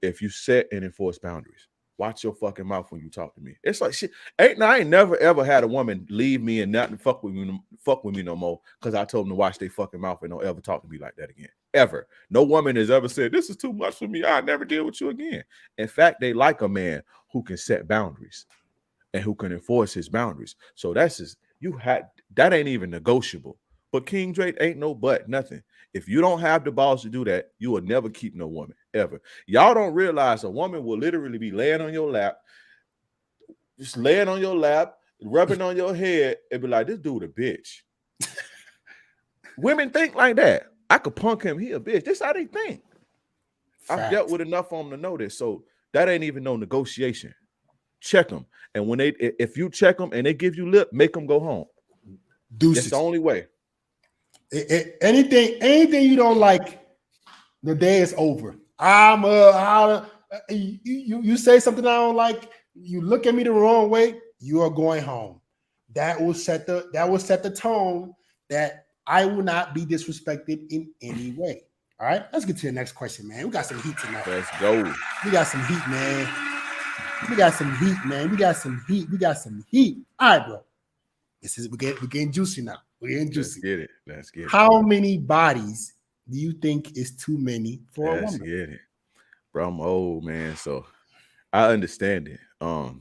if you set and enforce boundaries. Watch your fucking mouth when you talk to me. It's like shit. I ain't never ever had a woman leave me and not fuck with me no more because I told them to watch their fucking mouth and don't ever talk to me like that again. Ever. No woman has ever said, this is too much for me. I'll never deal with you again. In fact, they like a man who can set boundaries and who can enforce his boundaries. So that's just, that ain't even negotiable. But King Drake ain't no but, nothing. If you don't have the balls to do that, you will never keep no woman, ever. Y'all don't realize a woman will literally be laying on your lap, just laying on your lap, rubbing on your head, and be like, this dude a bitch. Women think like that. I could punk him, he a bitch. This how they think. I've dealt with enough of them to know this. So that ain't even no negotiation. Check them. And if you check them and they give you lip, make them go home. Deuces. It's the only way. Anything you don't like, the day is over. You say something I don't like, you look at me the wrong way, you are going home. That will set the tone that I will not be disrespected in any way. All right, let's get to the next question, man. We got some heat tonight. Let's go. We got some heat, man. We got some heat. All right, bro. We're getting juicy now. We're getting juicy. Let's get it. How many bodies do you think is too many for a woman? Let's get it. Bro, I'm old, man, so I understand it. A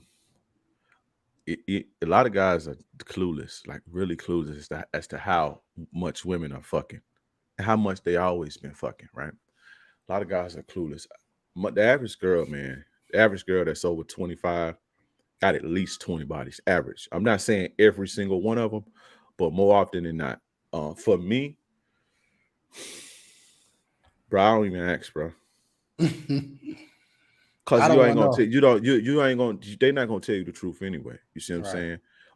lot of guys are clueless, like really clueless as to how much women are fucking and how much they always been fucking, right? A lot of guys are clueless. The average girl, man, the average girl that's over 25 got at least 20 bodies. Average. I'm not saying every single one of them, but more often than not. For me, bro, I don't even ask, bro. Cause I you don't ain't want to gonna know. tell you ain't gonna they not gonna tell you the truth anyway. You see what I'm Right.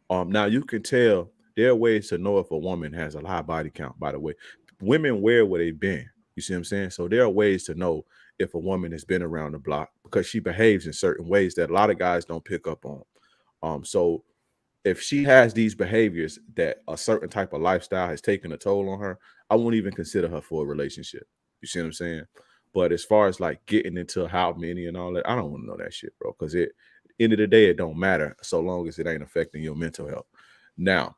saying? Now you can tell there are ways to know if a woman has a high body count, by the way. Women wear where they've been. You see what I'm saying? So there are ways to know if a woman has been around the block because she behaves in certain ways that a lot of guys don't pick up on. So if she has these behaviors that a certain type of lifestyle has taken a toll on her, I won't even consider her for a relationship. You see what I'm saying? But as far as like getting into how many and all that, I don't want to know that shit, bro. Because it end of the day, it don't matter so long as it ain't affecting your mental health. Now,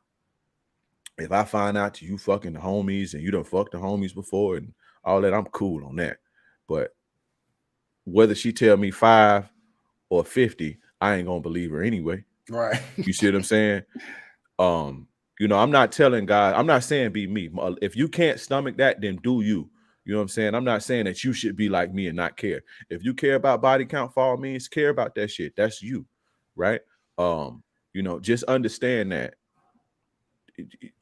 if I find out you fucking the homies and you done fucked the homies before and all that, I'm cool on that. But whether she tell me 5 or 50, I ain't gonna believe her anyway. Right. You see what I'm saying? Um, I'm not telling guys, I'm not saying be me. If you can't stomach that, then do you. You know what I'm saying? I'm not saying that you should be like me and not care. If you care about body count for all means, care about that shit. That's you, right? Just understand that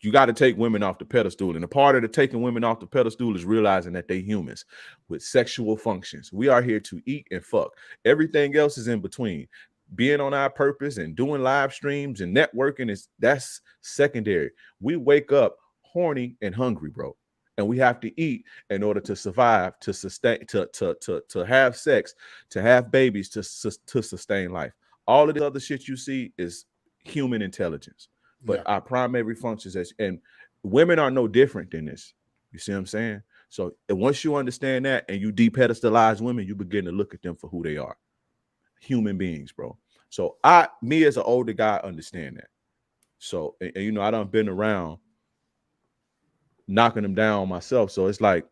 you got to take women off the pedestal. And a part of the taking women off the pedestal is realizing that they humans with sexual functions. We are here to eat and fuck. Everything else is in between. Being on our purpose and doing live streams and networking that's secondary. We wake up horny and hungry, bro. And we have to eat in order to survive, to sustain, to have sex, to have babies, to sustain life. All of the other shit you see is human intelligence. But Yeah. our primary functions and women are no different than this. You see what I'm saying? So and once you understand that and you depedestalize women, you begin to look at them for who they are. Human beings, bro. So me as an older guy, understand that. So and I done been around knocking them down myself. So it's like,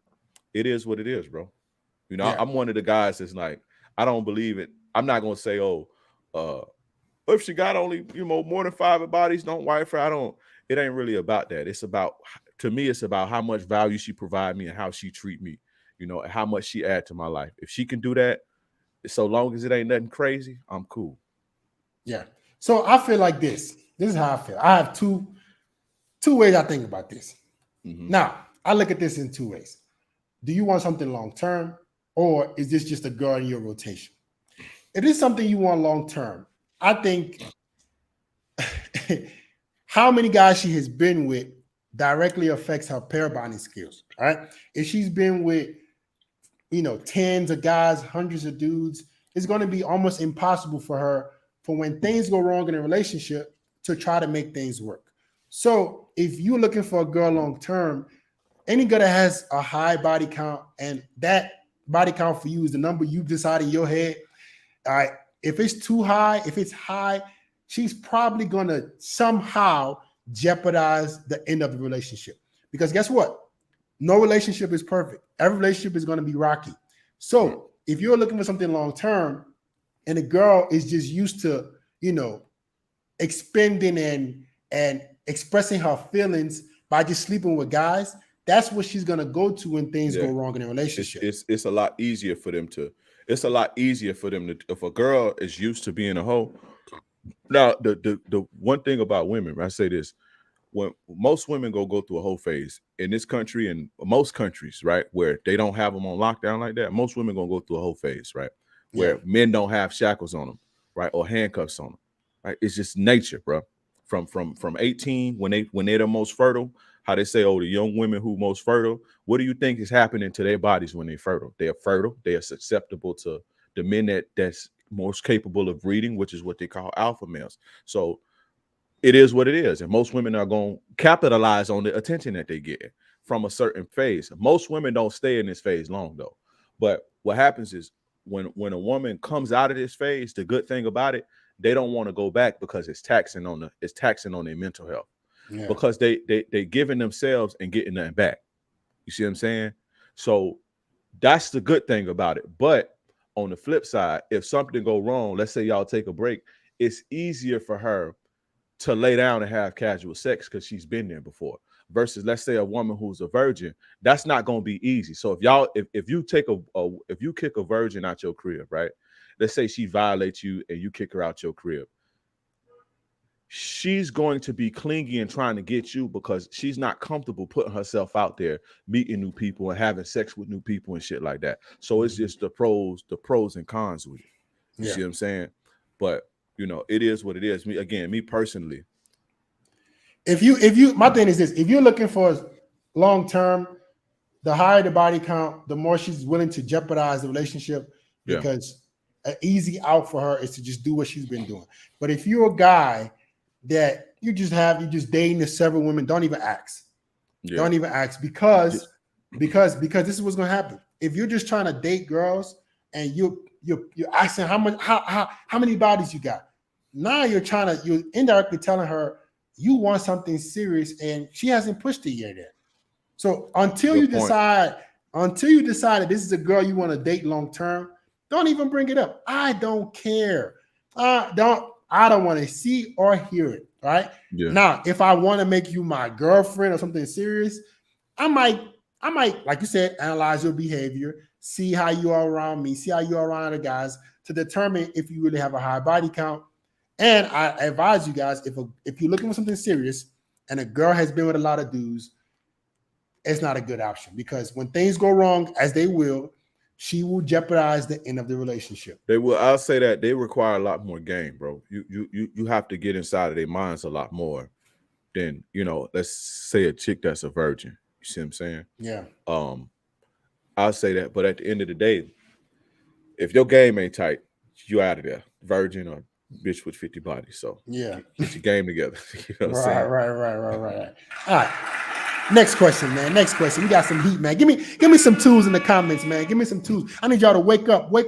it is what it is, bro. Yeah. I'm one of the guys that's like, I don't believe it. I'm not gonna say, oh, uh, if she got only, more than 5 bodies, don't wife her. It ain't really about that. It's about, to me, it's about how much value she provide me and how she treat me, and how much she add to my life. If she can do that, so long as it ain't nothing crazy, I'm cool. Yeah. So I feel like this. This is how I feel. I have two ways I think about this. Mm-hmm. Now, I look at this in two ways. Do you want something long term, or is this just a girl in your rotation? If it's something you want long term, I think how many guys she has been with directly affects her pair bonding skills. All right. If she's been with, tens of guys, hundreds of dudes, it's going to be almost impossible for her for when things go wrong in a relationship to try to make things work. So if you're looking for a girl long term, any girl that has a high body count and that body count for you is the number you decide in your head. All right. If it's too high, if it's high, she's probably going to somehow jeopardize the end of the relationship. Because guess what? No relationship is perfect. Every relationship is going to be rocky. So if you're looking for something long term and a girl is just used to, expending and expressing her feelings by just sleeping with guys, that's what she's gonna go to when things go wrong in a relationship. It's a lot easier for them to. It's a lot easier for them to. If a girl is used to being a hoe. Now, the one thing about women, I say this: when most women go through a whole phase in this country and most countries, right, where they don't have them on lockdown like that, most women gonna go through a whole phase, right, where men don't have shackles on them, right, or handcuffs on them, right. It's just nature, bro. From 18 when they're the most fertile, how they say, oh, the young women who most fertile. What do you think is happening to their bodies when they're fertile? They are fertile. They are susceptible to the men that's most capable of breeding, which is what they call alpha males. So it is what it is. And most women are going to capitalize on the attention that they get from a certain phase. Most women don't stay in this phase long, though. But what happens is when a woman comes out of this phase, the good thing about it, they don't want to go back because it's taxing on their mental health. Yeah. Because they giving themselves and getting nothing back. You see what I'm saying? So that's the good thing about it. But on the flip side, if something go wrong, let's say y'all take a break, it's easier for her to lay down and have casual sex because she's been there before. versus let's say a woman who's a virgin. That's not going to be easy. So if you take if you kick a virgin out your crib, right? Let's say she violates you and you kick her out your crib. She's going to be clingy and trying to get you because she's not comfortable putting herself out there, meeting new people and having sex with new people and shit like that. So it's just the pros and cons with it. You see what I'm saying? But it is what it is. Me personally. If you, my thing is this: if you're looking for long term, the higher the body count, the more she's willing to jeopardize the relationship, because an easy out for her is to just do what she's been doing. But if you're a guy that you just dating the several women, don't even ask. Don't even ask because this is what's gonna happen. If you're just trying to date girls and you're asking how many bodies you got, now you're indirectly telling her you want something serious and she hasn't pushed it yet. So until you decide that this is a girl you want to date long term, don't even bring it up. I don't care. I don't want to see or hear it. Right? Yeah. Now, if I want to make you my girlfriend or something serious, I might, like you said, analyze your behavior, see how you are around me, see how you are around other guys to determine if you really have a high body count. And I advise you guys, if you're looking for something serious and a girl has been with a lot of dudes, it's not a good option, because when things go wrong, as they will, she will jeopardize the end of the relationship. They will. I'll say that they require a lot more game, bro. You have to get inside of their minds a lot more than, let's say a chick that's a virgin. You see what I'm saying? Yeah. I'll say that. But at the end of the day, if your game ain't tight, you out of there. Virgin or bitch with 50 bodies. So yeah, get your game together. You know what I'm saying? Right. All right. Next question, man. Next question. We got some heat, man. Give me some tools in the comments, man. Give me some tools. I need y'all to wake up. I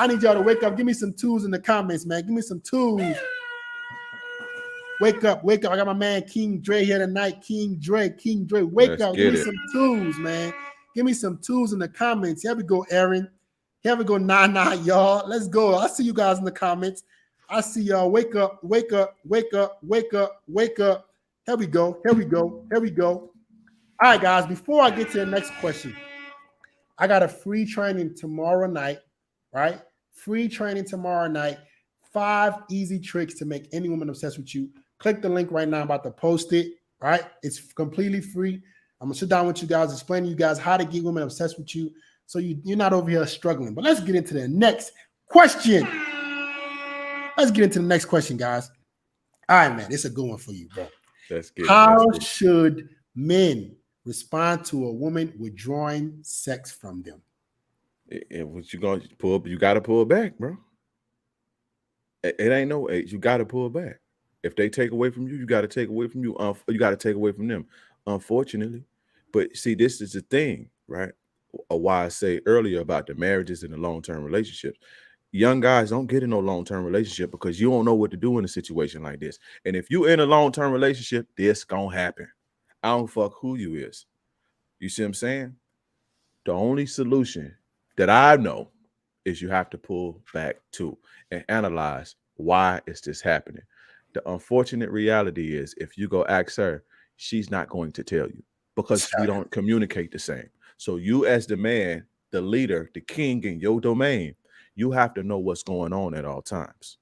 need y'all to wake up. Give me some tools in the comments, man. Give me some tools. Wake up. I got my man King Dre here tonight. King Dre. Wake up. Give me some tools, man. Give me some tools in the comments. Here we go, Aaron. Here we go, nah, y'all. Let's go. I see you guys in the comments. I see y'all. Wake up. Here we go. All right, guys. Before I get to the next question, I got a free training tomorrow night, right? Free training tomorrow night. 5 easy tricks to make any woman obsessed with you. Click the link right now. I'm about to post it, all right? It's completely free. I'm going to sit down with you guys, explain to you guys how to get women obsessed with you so you're not over here struggling. But let's get into the next question. Let's get into the next question, guys. All right, man. It's a good one for you, bro. How should men respond to a woman withdrawing sex from them? What you going to pull? You got to pull back, bro. It ain't no age. You got to pull back. If they take away from you, you got to take away from you. You got to take away from them, unfortunately. But see, this is the thing, right? Why I say earlier about the marriages and the long-term relationships. Young guys don't get in no long-term relationship because you don't know what to do in a situation like this. And if you in a long-term relationship, this gonna happen. I don't fuck who you is. You see what I'm saying? The only solution that I know is you have to pull back too and analyze why is this happening. The unfortunate reality is if you go ask her, she's not going to tell you because we don't communicate the same. So you as the man, the leader, the king in your domain, you have to know what's going on at all times.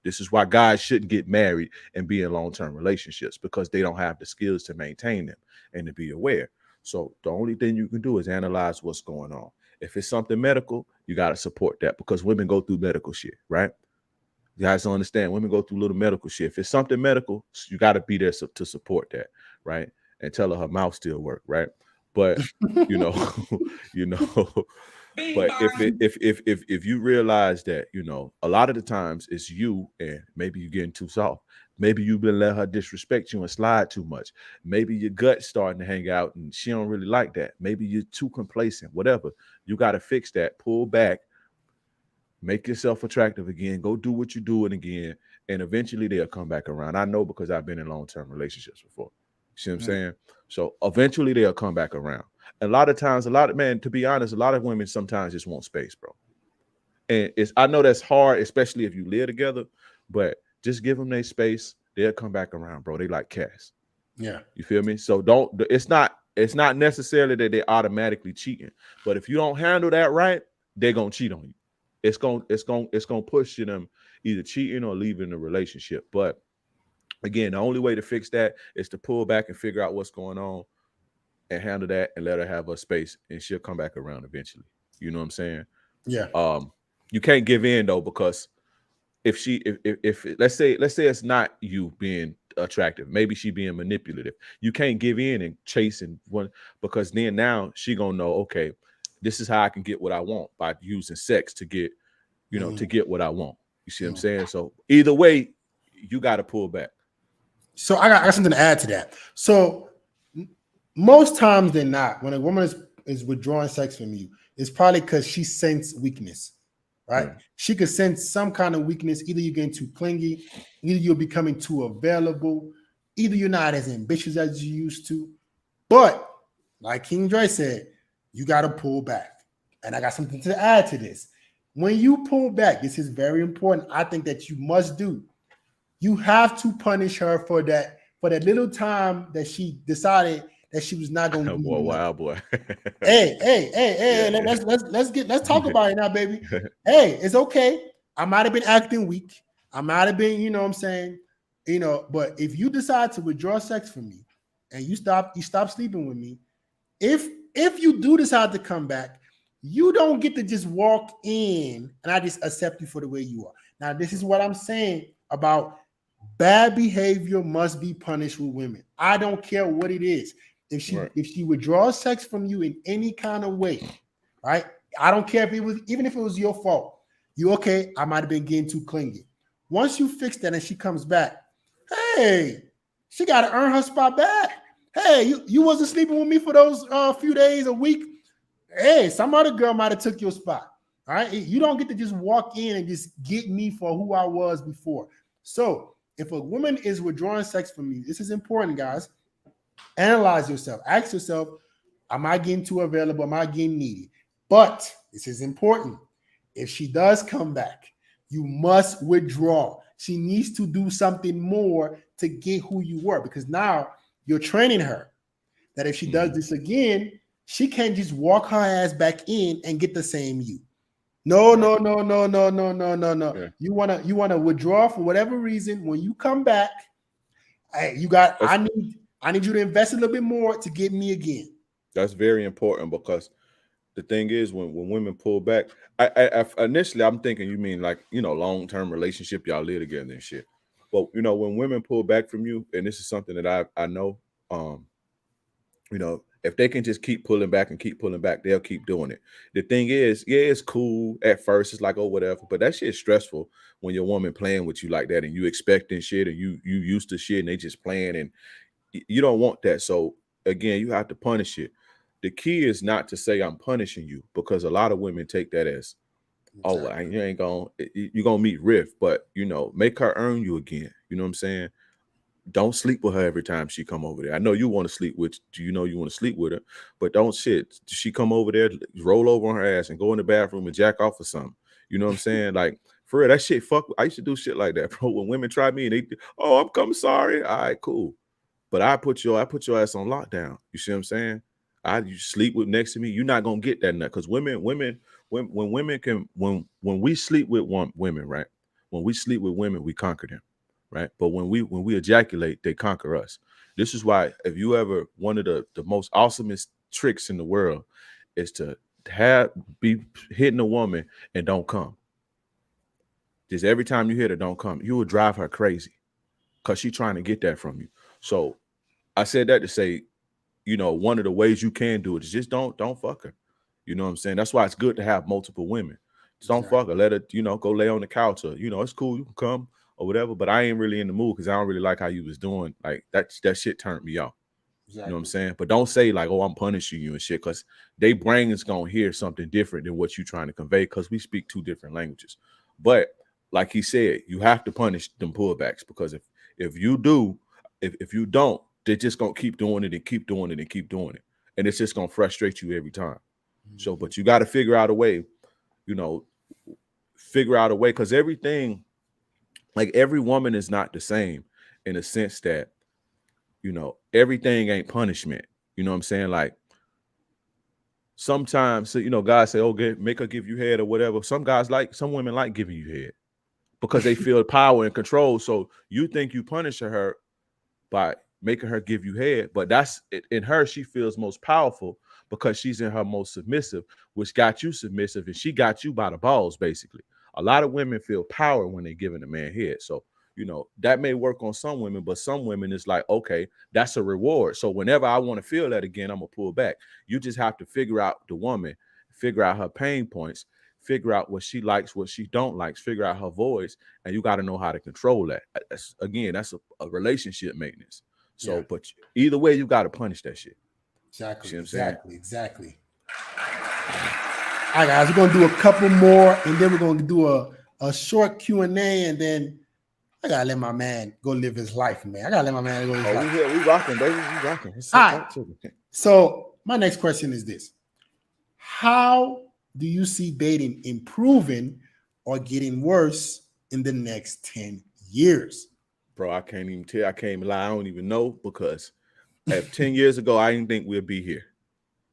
This is why guys shouldn't get married and be in long-term relationships, because they don't have the skills to maintain them and to be aware. So the only thing you can do is analyze what's going on. If it's something medical, you got to support that, because women go through medical shit, right? You guys don't understand. Women go through little medical shit. If it's something medical, you got to be there to support that, right? And tell her mouth still work, right? But but if you realize that, a lot of the times it's you and maybe you're getting too soft. Maybe you've been letting her disrespect you and slide too much. Maybe your gut's starting to hang out and she don't really like that. Maybe you're too complacent, whatever. You got to fix that, pull back, make yourself attractive again, go do what you're doing again, and eventually they'll come back around. I know, because I've been in long-term relationships before. You see what I'm saying? So eventually they'll come back around. A lot of times, to be honest, a lot of women sometimes just want space, bro. And I know that's hard, especially if you live together, but just give them their space, they'll come back around, bro. They like cats. Yeah. You feel me? So don't. It's not necessarily that they're automatically cheating, but if you don't handle that right, they're gonna cheat on you. It's gonna push you them either cheating or leaving the relationship. But again, the only way to fix that is to pull back and figure out what's going on and handle that and let her have her space, and she'll come back around eventually. You know what I'm saying? Yeah. You can't give in though, because if let's say it's not you being attractive, maybe she being manipulative. You can't give in and chase and one, because then now she gonna know, okay, this is how I can get what I want by using sex to get, to get what I want. You see what I'm saying? So either way, you got to pull back. So I got something to add to that. So most times than not, when a woman is withdrawing sex from you, it's probably because she senses weakness, right? She could sense some kind of weakness. Either you're getting too clingy, either you're becoming too available, either you're not as ambitious as you used to. But like King Dre said, you got to pull back. And I got something to add to this. When you pull back, this is very important. I think that you must do. You have to punish her for that little time that she decided that she was not going to do. Boy, wild boy. Hey, let's talk about it now, baby. Hey, it's okay. I might have been acting weak. I might have been, you know what I'm saying? But if you decide to withdraw sex from me and you stop sleeping with me, if you do decide to come back, you don't get to just walk in and I just accept you for the way you are. Now, this is what I'm saying about bad behavior must be punished with women. I don't care what it is. If she withdraws sex from you in any kind of way, right? I don't care even if it was your fault. You okay? I might have been getting too clingy. Once you fix that and she comes back, hey, she got to earn her spot back. Hey, you wasn't sleeping with me for those few days, a week. Hey, some other girl might have took your spot. All right. You don't get to just walk in and just get me for who I was before. So if a woman is withdrawing sex from you, this is important, guys. Analyze yourself. Ask yourself, am I getting too available? Am I getting needy? But this is important. If she does come back, you must withdraw. She needs to do something more to get who you were, because now you're training her that if she does this again, she can't just walk her ass back in and get the same you. No. Yeah. You wanna withdraw for whatever reason. When you come back, hey, I need you to invest a little bit more to get me again. That's very important, because the thing is, when women pull back, I initially I'm thinking you mean like, long-term relationship, y'all live together and shit. But when women pull back from you, and this is something that I know, if they can just keep pulling back and keep pulling back, they'll keep doing it. The thing is, yeah, it's cool at first. It's like, oh, whatever. But that shit is stressful when your woman playing with you like that and you expecting shit and you used to shit and they just playing, and you don't want that. So again, you have to punish it. The key is not to say I'm punishing you, because a lot of women take that as, oh, you're gonna meet Riff, but make her earn you again. You know what I'm saying? Don't sleep with her every time she come over there. I know you want to sleep with, you want to sleep with her, but don't shit. She come over there, roll over on her ass and go in the bathroom and jack off or something. You know what I'm saying? Like, for real, that shit, fuck. I used to do shit like that, bro. When women try me and I'm sorry. All right, cool. But I put your ass on lockdown. You see what I'm saying? You sleep with next to me. You're not gonna get that nut, because when we sleep with women, right? When we sleep with women, we conquer them. Right. But when we ejaculate, they conquer us. This is why, if you ever, one of the most awesomest tricks in the world is to be hitting a woman and don't come. Just every time you hit her, don't come. You will drive her crazy, because she's trying to get that from you. So I said that to say, one of the ways you can do it is just don't fuck her. You know what I'm saying? That's why it's good to have multiple women. Just don't fuck her. Let her, go lay on the couch, or, it's cool. You can come or whatever, but I ain't really in the mood, because I don't really like how you was doing. Like that shit turned me off. Exactly. You know what I'm saying? But don't say like, oh, I'm punishing you and shit, because they brain is gonna hear something different than what you're trying to convey, because we speak two different languages. But like he said, you have to punish them pullbacks, because if you don't, they're just gonna keep doing it and keep doing it and keep doing it, and it's just gonna frustrate you every time. So, but you got to figure out a way, because everything, like every woman is not the same, in a sense that, you know, everything ain't punishment. You know what I'm saying? Like sometimes, you know, guys say, "Oh, make her give you head or whatever." Some women like giving you head because they feel power and control. So you think you punish her by making her give you head, but that's in her. She feels most powerful because she's in her most submissive, which got you submissive, and she got you by the balls. Basically, a lot of women feel power when they're giving a man head. So you know that may work on some women, but some women it's like, okay, that's a reward. So whenever I want to feel that again, I'm gonna pull back. You just have to figure out the woman, figure out her pain points, figure out what she likes, what she don't like, figure out her voice, and you got to know how to control that. That's a relationship maintenance. So, Yeah. but either way, you got to punish that shit. Exactly. See what I'm saying? Exactly. All right, guys, we're gonna do a couple more, and then we're gonna do a short Q&A, and then I gotta let my man go live his life, man. I gotta let my man go live his life. We rocking, baby. We rocking. All right. So my next question is this: how do you see dating improving or getting worse in the next 10 years? Bro, I can't even tell. I can't even lie. I don't even know because if 10 years ago, I didn't think we'd be here.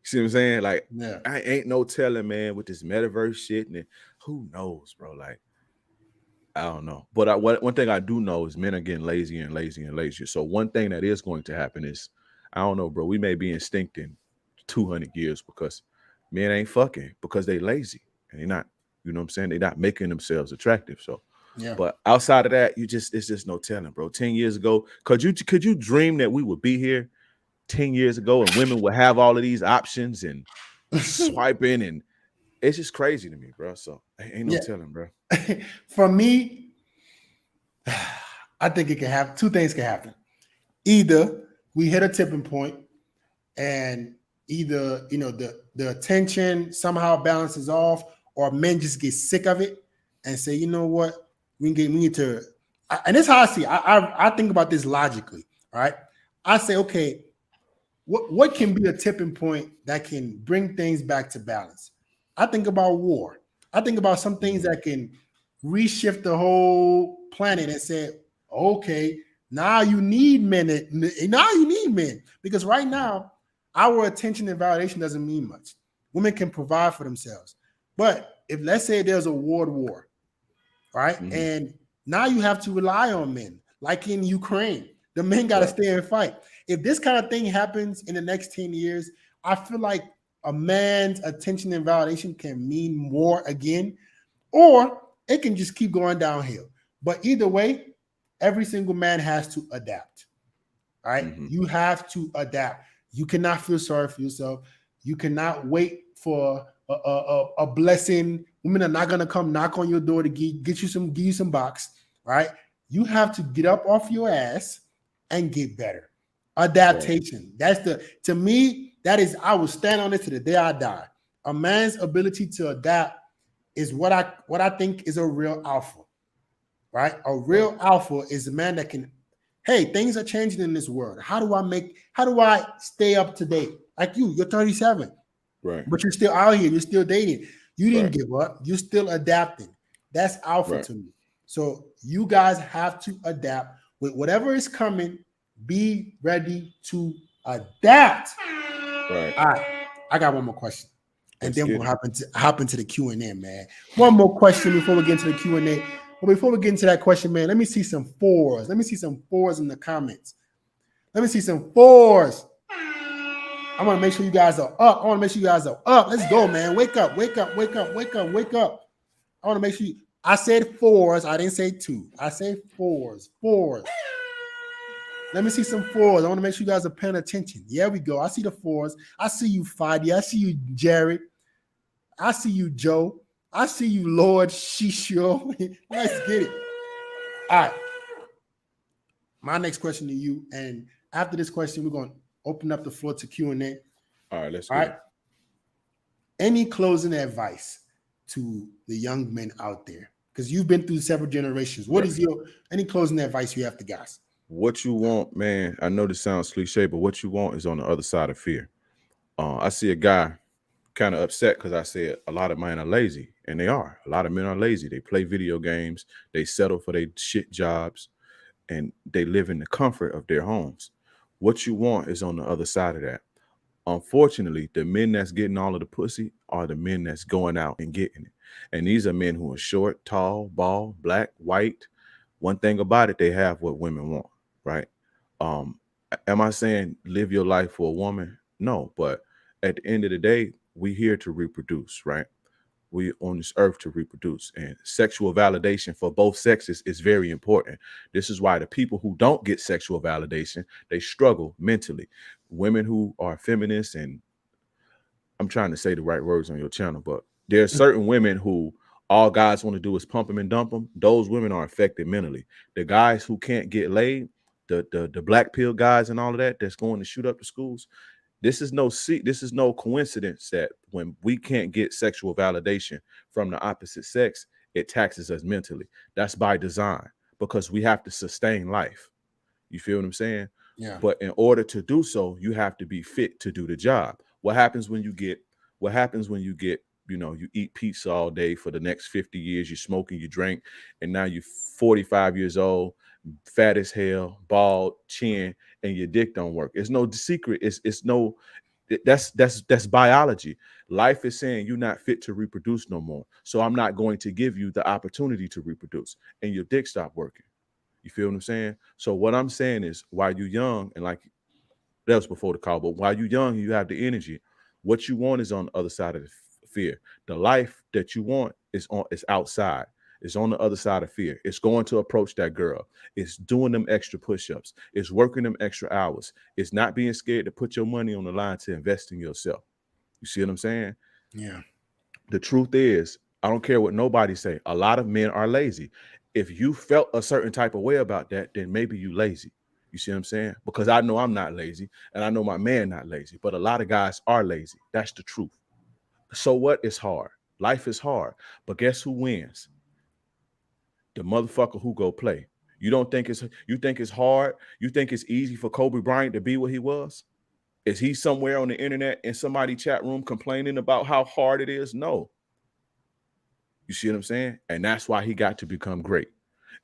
You see what I'm saying? Like, Yeah. I ain't no telling, man, with this metaverse shit. And who knows, bro? Like, I don't know. But one thing I do know is men are getting lazier and lazier and lazier. So one thing that is going to happen is, I don't know, bro. We may be extinct in 200 years because men ain't fucking because they lazy and they're not, you know what I'm saying? They're not making themselves attractive. So, Yeah. but outside of that, it's just no telling, bro. 10 years ago, could you dream that we would be here 10 years ago and women would have all of these options and swiping, and it's just crazy to me, bro. So ain't no telling, bro. For me, I think it can happen. Two things can happen. Either we hit a tipping point and either, you know, the attention somehow balances off, or men just get sick of it and say, you know what, we need to, and this is how I see it. I think about this logically. All right. I say, okay, what can be a tipping point that can bring things back to balance? I think about war. I think about some things that can reshift the whole planet and say, okay, now you need men. Now you need men, because right now our attention and validation doesn't mean much. Women can provide for themselves, but if, let's say, there's a world war, right, and now you have to rely on men, like in Ukraine. The men got to stay and fight. If this kind of thing happens in the next 10 years, I feel like a man's attention and validation can mean more again, or it can just keep going downhill. But either way, every single man has to adapt. All right. You have to adapt. You cannot feel sorry for yourself. You cannot wait for a blessing. Women are not going to come knock on your door to give you some box. All right. You have to get up off your ass and get better. Adaptation. Right. To me, that is, I will stand on it to the day I die. A man's ability to adapt is what I think is a real alpha. Right? A real alpha is a man that can, hey, things are changing in this world. How do I stay up to date? Like you're 37. Right. But you're still out here, you're still dating. You didn't give up, you're still adapting. That's alpha to me. So you guys have to adapt with whatever is coming. Be ready to adapt. Right. All right. I got one more question. And then we'll hop into the Q&A, man. One more question before we get into the Q&A. But before we get into that question, man, let me see some fours. Let me see some fours in the comments. Let me see some fours. I want to make sure you guys are up. Let's go, man. Wake up. I want to make sure I said fours. I didn't say two. I said fours. Let me see some fours. I want to make sure you guys are paying attention. Yeah, we go. I see the fours. I see you, Fadi. I see you, Jared. I see you, Joe. I see you, Lord Shisho. Let's get it. All right. My next question to you, and after this question, we're going to open up the floor to Q&A. All right, let's go. All right. Any closing advice to the young men out there? Because you've been through several generations. What is any closing advice you have to guys? What you want, man, I know this sounds cliche, but what you want is on the other side of fear. I see a guy kind of upset because I said a lot of men are lazy, and they are. A lot of men are lazy. They play video games. They settle for their shit jobs. and they live in the comfort of their homes. What you want is on the other side of that. Unfortunately, the men that's getting all of the pussy are the men that's going out and getting it. And these are men who are short, tall, bald, black, white. One thing about it, they have what women want, right? Um, am I saying live your life for a woman? No, but at the end of the day, we here to reproduce, right? We on this earth to reproduce, and sexual validation for both sexes is very important. This is why the people who don't get sexual validation, they struggle mentally. Women who are feminists, and I'm trying to say the right words on your channel, but there are certain women who all guys want to do is pump them and dump them. Those women are affected mentally. The guys who can't get laid, the black pill guys and all of that, that's going to shoot up the schools. This is no coincidence that when we can't get sexual validation from the opposite sex, it taxes us mentally. That's by design, because we have to sustain life. You feel what I'm saying? Yeah. But in order to do so, you have to be fit to do the job. What happens when you get, you eat pizza all day for the next 50 years, you smoke and you drink, and now you're 45 years old, fat as hell, bald, chin, and your dick don't work. It's no secret. That's biology. Life is saying you're not fit to reproduce no more. So I'm not going to give you the opportunity to reproduce, and your dick stop working. You feel what I'm saying? So what I'm saying is, while you're young, and like that was before the call, but while you're young, you have the energy. What you want is on the other side of the fear. The life that you want is outside. It's on the other side of fear. It's going to approach that girl. It's doing them extra push-ups. It's working them extra hours. It's not being scared to put your money on the line to invest in yourself. You see what I'm saying? Yeah. The truth is, I don't care what nobody say. A lot of men are lazy. If you felt a certain type of way about that, then maybe you lazy. You see what I'm saying? Because I know I'm not lazy, and I know my man not lazy, but a lot of guys are lazy. That's the truth. So what? It's hard. Life is hard. But guess who wins? The motherfucker who go play. You think it's hard? You think it's easy for Kobe Bryant to be what he was? Is he somewhere on the internet in somebody chat room complaining about how hard it is? No. You see what I'm saying? And that's why he got to become great.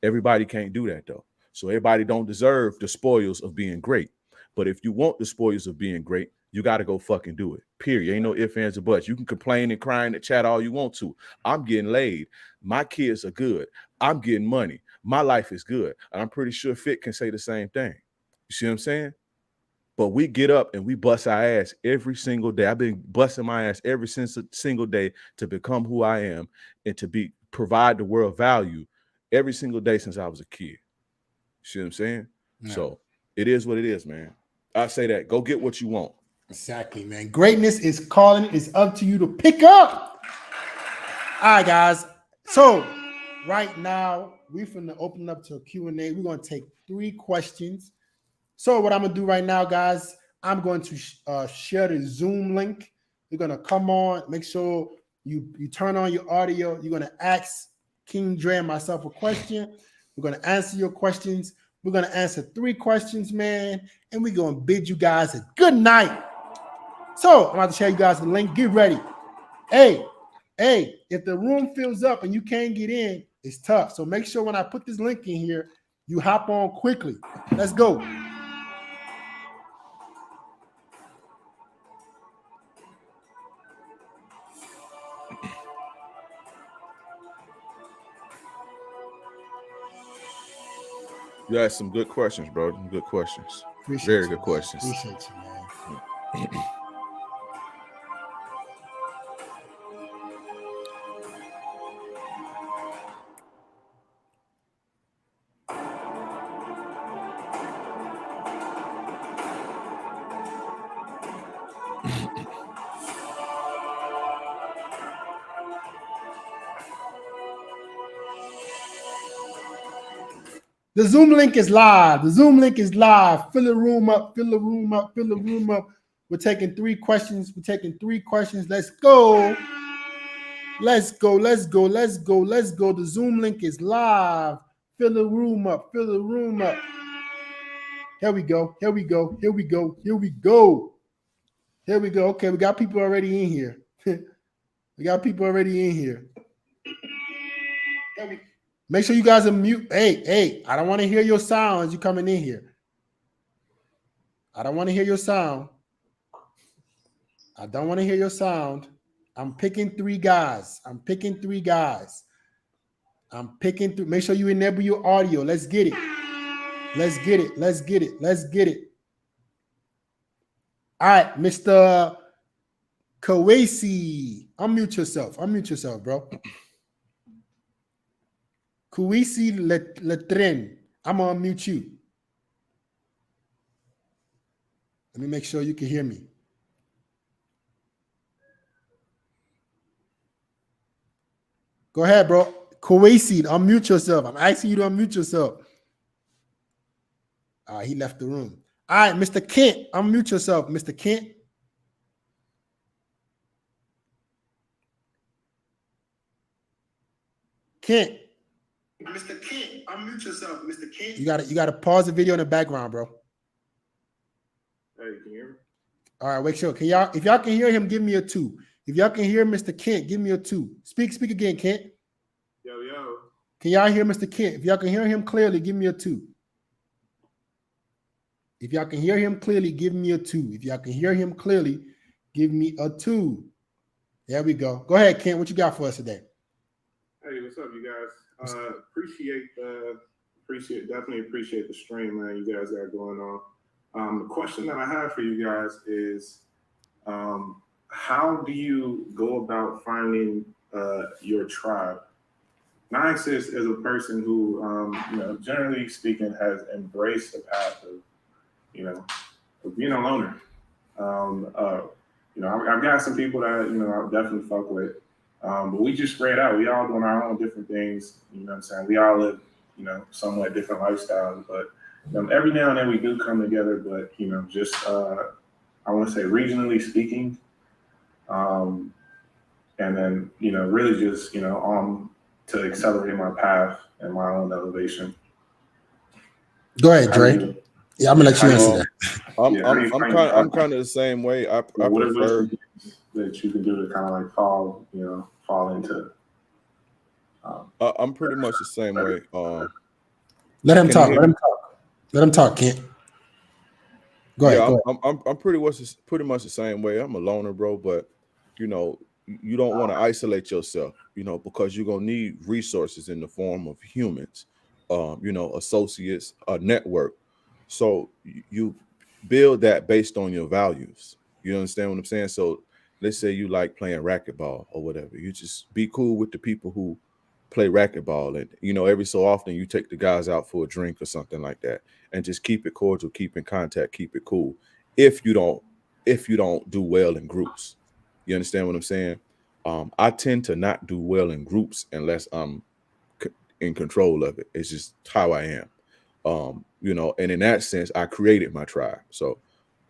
Everybody can't do that though. So everybody don't deserve the spoils of being great. But if you want the spoils of being great, you got to go fucking do it. Period. Ain't no ifs, ands, or buts. You can complain and cry in the chat all you want to. I'm getting laid. My kids are good. I'm getting money. My life is good. And I'm pretty sure Fit can say the same thing. You see what I'm saying? But we get up and we bust our ass every single day. I've been busting my ass every single day to become who I am and to provide the world value every single day since I was a kid. See what I'm saying? Yeah. So it is what it is, man. I say that. Go get what you want. Exactly, man. Greatness is calling. It's up to you to pick up. All right, guys. So right now, we're going to open up to a Q&A. We're going to take 3 questions. So what I'm going to do right now, guys, I'm going to share the Zoom link. You're going to come on. Make sure you turn on your audio. You're going to ask King Dre and myself a question. We're going to answer your questions. We're going to answer 3 questions, man. And we're going to bid you guys a good night. So I'm about to share you guys the link. Get ready. Hey, if the room fills up and you can't get in, it's tough. So make sure when I put this link in here, you hop on quickly. Let's go. You asked some good questions, bro. Good questions. Appreciate Very you, good questions. Appreciate you, man. The Zoom link is live. The Zoom link is live. Fill the room up. Fill the room up. Fill the room up. We're taking 3 questions. We're taking 3 questions. Let's go. Let's go. Let's go. Let's go. Let's go. The Zoom link is live. Fill the room up. Fill the room up. Here we go. Here we go. Here we go. Here we go. Here we go. Okay, we got people already in here. We got people already in here. Make sure you guys are mute. Hey, I don't want to hear your sound as you coming in here. I don't want to hear your sound. I don't want to hear your sound. I'm picking 3 guys. I'm picking 3 guys. I'm picking 3. Make sure you enable your audio. Let's get it. Let's get it. Let's get it. Let's get it. All right, Mr. Kawesi. Unmute yourself. Unmute yourself, bro. Kawesi Letren. I'm going to unmute you. Let me make sure you can hear me. Go ahead, bro. Kawesi, unmute yourself. I'm asking you to unmute yourself. He left the room. All right, Mr. Kent, unmute yourself, Mr. Kent. Kent. Mr. Kent, unmute yourself, Mr. Kent. You gotta pause the video in the background, bro. Hey, can you hear me? All right, wait, sure. Can y'all, if y'all can hear him, give me a 2. If y'all can hear Mr. Kent, give me a 2. Speak again, Kent. Yo. Can y'all hear Mr. Kent? If y'all can hear him clearly, give me a 2. If y'all can hear him clearly, give me a 2. If y'all can hear him clearly, give me a 2. There we go. Go ahead, Kent. What you got for us today? Hey, what's up, you guys? Definitely appreciate the stream, man. You guys got going on. The question that I have for you guys is, how do you go about finding your tribe? Now, I exist as a person who, generally speaking, has embraced the path of being a loner. I've got some people that I'll definitely fuck with, but we just spread out. We all doing our own different things. You know what I'm saying? We all live, somewhat different lifestyles, but every now and then we do come together. But I want to say regionally speaking, and then really just to accelerate my path and my own elevation. Go ahead, Dre. Yeah, I'm gonna let you answer that. I'm kind of the same way. I prefer that you can do to kind of like fall into. I'm pretty much the same way. Let him talk. Let him talk, Kent. Go ahead. I'm pretty much the same way. I'm a loner, bro, but you don't want to isolate yourself, because you're gonna need resources in the form of humans, associates, a network. So you build that based on your values. You understand what I'm saying? So let's say you like playing racquetball or whatever. You just be cool with the people who play racquetball, and every so often you take the guys out for a drink or something like that, and just keep it cordial, keep in contact, keep it cool. If you don't do well in groups, you understand what I'm saying? I tend to not do well in groups unless I'm in control of it. It's just how I am. And in that sense, I created my tribe. So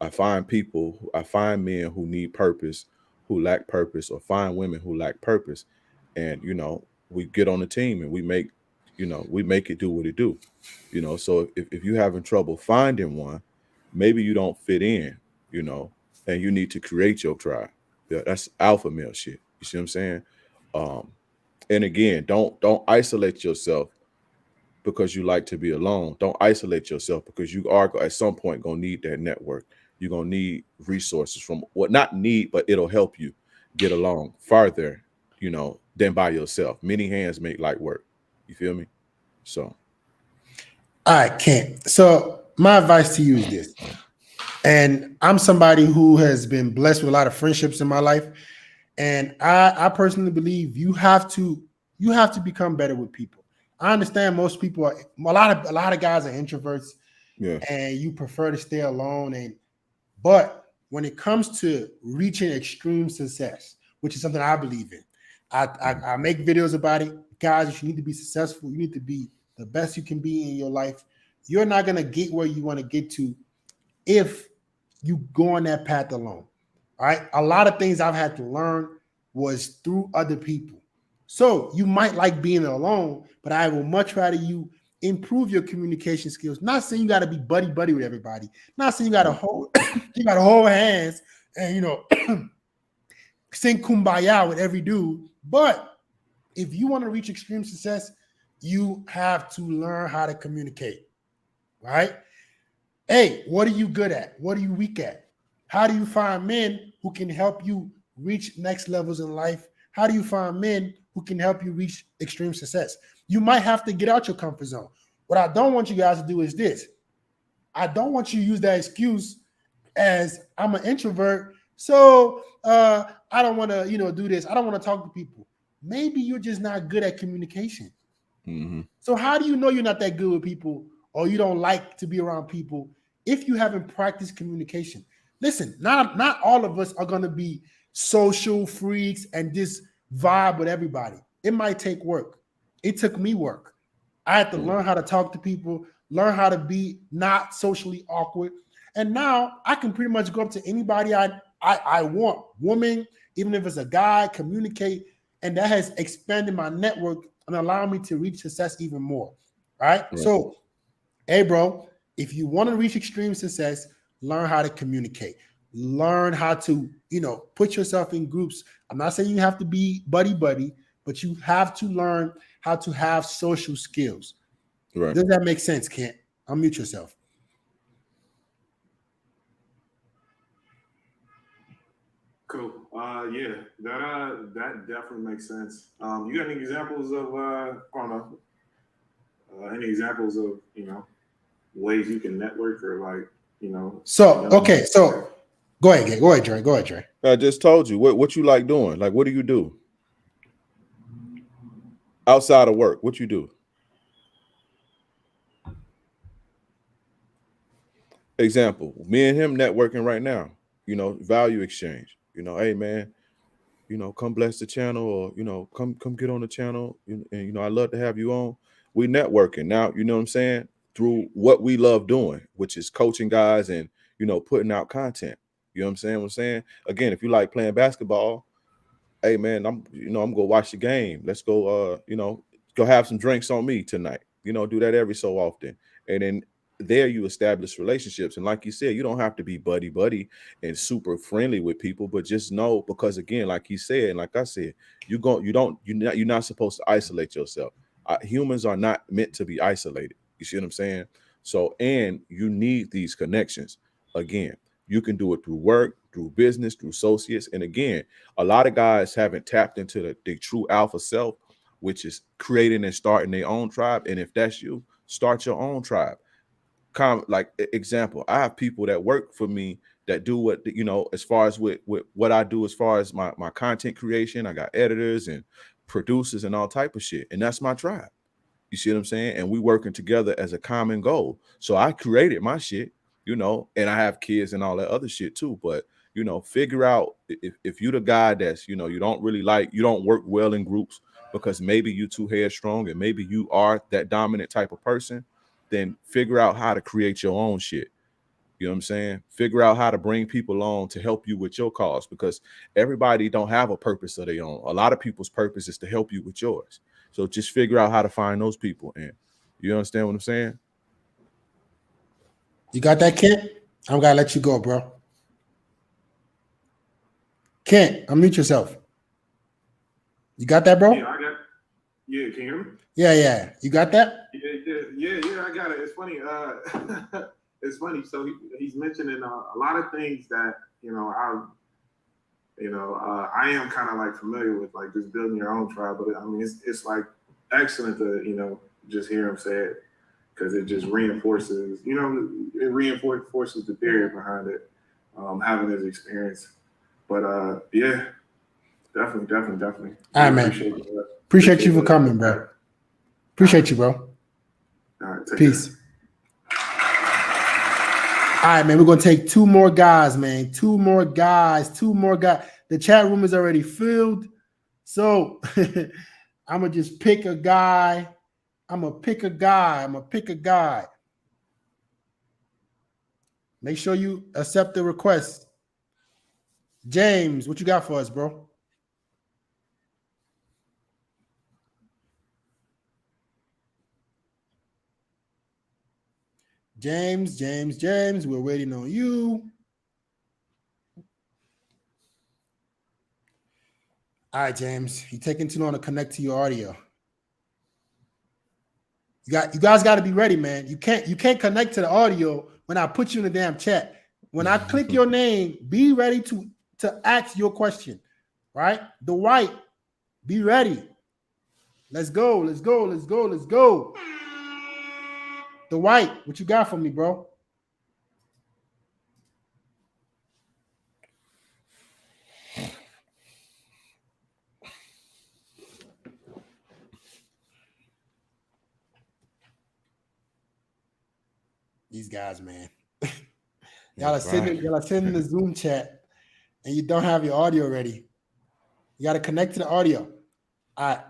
I find men who need purpose, who lack purpose, or find women who lack purpose. And, we get on the team and we make it do what it do. So if you're having trouble finding one, maybe you don't fit in, and you need to create your tribe. Yeah, that's alpha male shit. You see what I'm saying? And again, don't isolate yourself because you like to be alone. Don't isolate yourself because you are at some point gonna need that network. You're gonna need resources from not need, but it'll help you get along farther, than by yourself. Many hands make light work. You feel me? So, all right, Kent. So my advice to you is this, and I'm somebody who has been blessed with a lot of friendships in my life, and I personally believe you have to become better with people. I understand most people are a lot of guys are introverts, yeah, and you prefer to stay alone. But when it comes to reaching extreme success, which is something I believe in, I make videos about it. Guys, you need to be successful. You need to be the best you can be in your life. You're not gonna get where you want to get to if you go on that path alone. All right. A lot of things I've had to learn was through other people. So you might like being alone, but I will much rather you improve your communication skills. Not saying you got to be buddy with everybody. Not saying you got to hold hands and sing kumbaya with every dude. But if you want to reach extreme success, you have to learn how to communicate, right? Hey, what are you good at? What are you weak at? How do you find men who can help you reach next levels in life? How do you find men who can help you reach extreme success? You might have to get out your comfort zone. What I don't want you guys to do is this. I don't want you to use that excuse as I'm an introvert, so I don't want to, do this. I don't want to talk to people. Maybe you're just not good at communication. Mm-hmm. So how do you know you're not that good with people or you don't like to be around people if you haven't practiced communication? Listen, not all of us are going to be social freaks and just vibe with everybody. It might take work. It took me work. I had to learn how to talk to people, learn how to be not socially awkward. And now I can pretty much go up to anybody I want, woman, even if it's a guy, communicate. And that has expanded my network and allowed me to reach success even more. Right? So, hey, bro, if you want to reach extreme success, learn how to communicate. Learn how to, put yourself in groups. I'm not saying you have to be buddy, but you have to learn how to have social skills. Right. Does that make sense, Kent? Unmute yourself. Cool. Yeah, that definitely makes sense. You got any examples of I don't know, any examples of ways you can network or like So okay, so go ahead, Dre. I just told you what you like doing. Like, what do you do outside of work? What you do? Example, me and him networking right now, value exchange. Hey man, come bless the channel, or come get on the channel. And I love to have you on. We networking now, you know what I'm saying? Through what we love doing, which is coaching guys and putting out content. You know what I'm saying? Again, if you like playing basketball, hey man, I'm gonna watch the game. Let's go go have some drinks on me tonight. Do that every so often. And then there you establish relationships. And like you said, you don't have to be buddy and super friendly with people, but just know, because again, like he said, and like I said, you're not supposed to isolate yourself. Humans are not meant to be isolated. You see what I'm saying? So, and you need these connections. Again, you can do it through work, through business, through associates. And again, a lot of guys haven't tapped into the true alpha self, which is creating and starting their own tribe. And if that's you, start your own tribe. Like example, I have people that work for me that do what as far as with what I do as far as my content creation. I got editors and producers and all type of shit, and that's my tribe. You see what I'm saying? And we working together as a common goal. So I created my shit, and I have kids and all that other shit too. But figure out if you're the guy that's you don't really you don't work well in groups because maybe you too headstrong and maybe you are that dominant type of person. Then figure out how to create your own shit. You know what I'm saying? Figure out how to bring people on to help you with your cause, because everybody don't have a purpose of their own. A lot of people's purpose is to help you with yours. So just figure out how to find those people. And you understand what I'm saying? You got that, Kent? I'm gonna let you go, bro. Kent, unmute yourself. You got that, bro? Yeah, I got. Yeah, can you hear me? Yeah. You got that? Yeah. I got it. It's funny. It's funny. So he's mentioning a lot of things that I am kind of like familiar with, like just building your own tribe. But I mean, it's like excellent to just hear him say it, because it just reinforces the theory behind it, having his experience. But yeah, definitely. All right, man. Appreciate you for coming, bro. Appreciate you, bro. All right, peace. All right, man. We're gonna take two more guys, man. Two more guys. The chat room is already filled, so I'm gonna just pick a guy. Make sure you accept the request. James, what you got for us, bro? James, we're waiting on you. All right, James, you're taking too long to connect to your audio. You guys got to be ready, man. You can't connect to the audio when I put you in the damn chat. When I click your name, be ready to ask your question. Right? The white, be ready. Let's go. Let's go. Let's go. Let's go. The white, what you got for me, bro? These guys, man. Y'all are sitting in the Zoom chat and you don't have your audio ready. You got to connect to the audio. All right.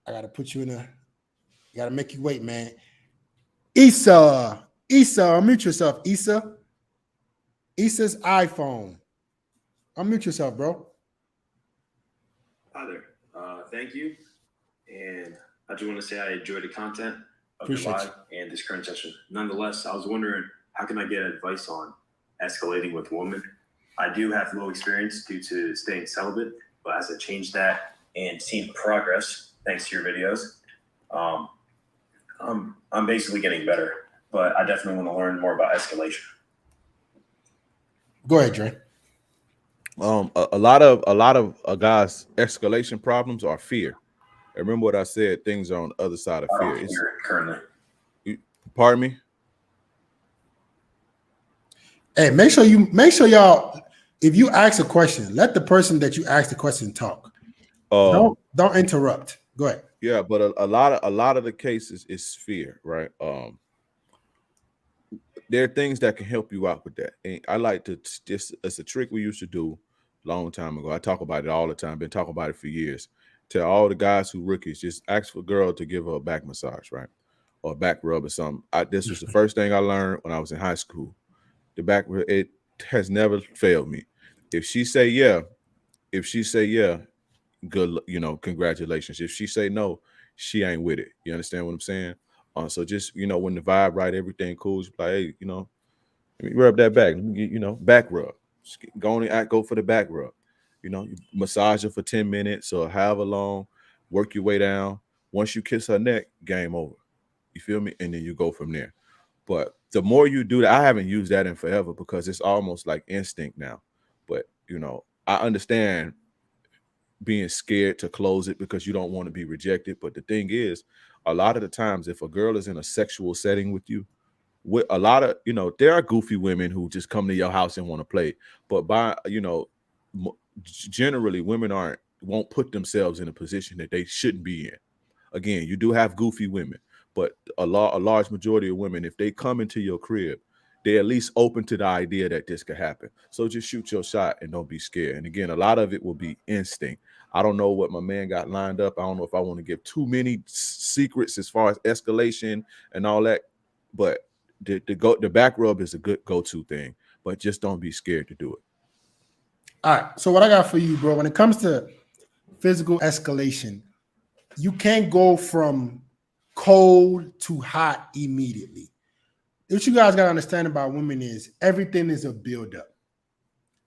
I got to put you in you got to make you wait, man. Issa, unmute yourself, Issa. Issa's iPhone. Unmute yourself, bro. Hi there. Thank you. And I just want to say I enjoyed the content of your live and this current session. Nonetheless, I was wondering, how can I get advice on escalating with women? I do have low experience due to staying celibate, but as I changed that and seen progress thanks to your videos, I'm basically getting better. But I definitely want to learn more about escalation. Go ahead, Dre. A lot of a guy's escalation problems are fear. Remember what I said, things are on the other side of fear. It's currently. Pardon me? Hey, make sure y'all, if you ask a question, let the person that you ask the question talk. Don't interrupt. Go ahead. Yeah, but a lot of the cases is fear, right? There are things that can help you out with that. And I like to just, it's a trick we used to do a long time ago. I talk about it all the time, been talking about it for years. Tell all the guys who rookies, just ask for a girl to give her a back massage, right? Or a back rub or something. This was the first thing I learned when I was in high school. The back rub, it has never failed me. If she say yeah, good, congratulations. If she say no, she ain't with it. You understand what I'm saying? So just, when the vibe right, everything cool, just like, hey, let me rub that back. Let me get, back rub. Just go for the back rub. You massage her for 10 minutes or however long, work your way down. Once you kiss her neck, game over. You feel me? And then you go from there. But the more you do that, I haven't used that in forever because it's almost like instinct now. But, I understand being scared to close it because you don't want to be rejected. But the thing is, a lot of the times, if a girl is in a sexual setting with you, with a lot of, there are goofy women who just come to your house and want to play. But generally, women won't put themselves in a position that they shouldn't be in. Again, you do have goofy women, but a large majority of women, if they come into your crib, they're at least open to the idea that this could happen. So just shoot your shot and don't be scared. And again, a lot of it will be instinct. I don't know what my man got lined up. I don't know if I want to give too many secrets as far as escalation and all that, but the back rub is a good go-to thing, but just don't be scared to do it. All right. So what I got for you, bro, when it comes to physical escalation, you can't go from cold to hot immediately. What you guys got to understand about women is everything is a buildup.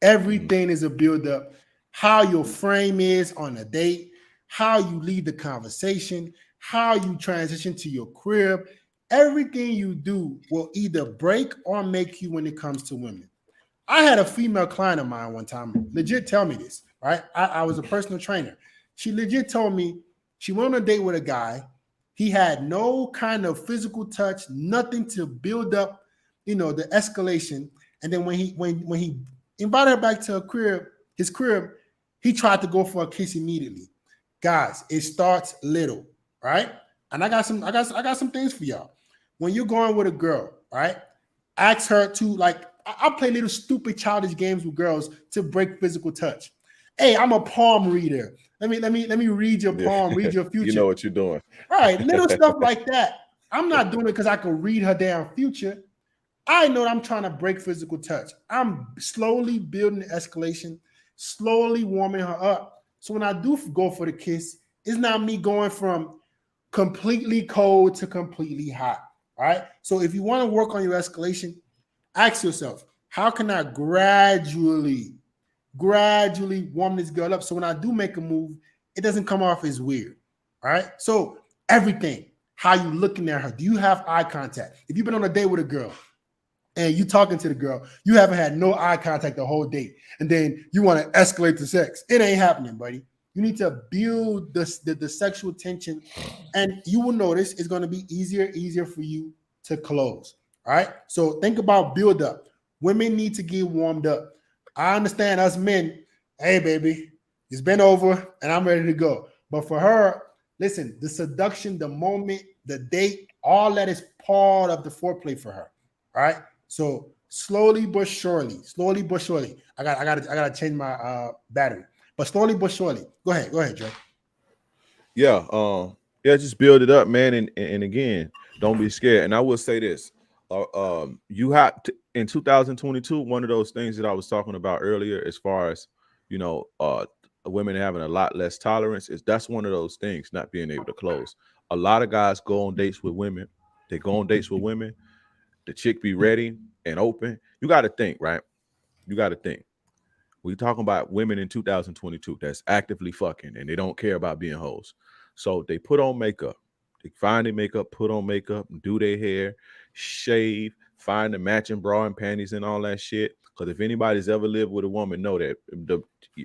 Everything is a buildup. How your frame is on a date, how you lead the conversation, how you transition to your crib. Everything you do will either break or make you when it comes to women. I had a female client of mine one time, legit tell me this, right? I was a personal trainer. She legit told me she went on a date with a guy. He had no kind of physical touch, nothing to build up, the escalation. And then when he invited her back to his crib, he tried to go for a kiss immediately. Guys, it starts little, right? And I got some things for y'all. When you're going with a girl, right? Ask her to I play little stupid childish games with girls to break physical touch. Hey, I'm a palm reader. Let me read your palm, read your future. You know what you're doing. Right, little stuff like that. I'm not doing it because I can read her damn future. I know I'm trying to break physical touch. I'm slowly building the escalation, slowly warming her up. So when I do go for the kiss, it's not me going from completely cold to completely hot. All right. So if you want to work on your escalation, ask yourself, how can I gradually warm this girl up so when I do make a move, it doesn't come off as weird. All right. So everything, how you looking at her. Do you have eye contact? If you've been on a date with a girl and you talking to the girl, you haven't had no eye contact the whole date, and then you want to escalate to sex. It ain't happening, buddy. You need to build the sexual tension, and you will notice it's going to be easier for you to close. All right. So think about build up. Women need to get warmed up. I understand us men, hey, baby, it's been over and I'm ready to go. But for her, listen, the seduction, the moment, the date, all that is part of the foreplay for her. All right. So slowly but surely, I gotta change my battery. But slowly but surely. Go ahead, Dre. Yeah, just build it up, man. And again, don't be scared. And I will say this. You have to, in 2022, one of those things that I was talking about earlier, as far as women having a lot less tolerance, that's one of those things, not being able to close. A lot of guys go on dates with women. They go on dates with women. The chick be ready and open. You got to think, right? You got to think. We talking about women in 2022 that's actively fucking and they don't care about being hoes. So they put on makeup. They find their makeup, put on makeup, do their hair, shave, find the matching bra and panties and all that shit. Because if anybody's ever lived with a woman, know that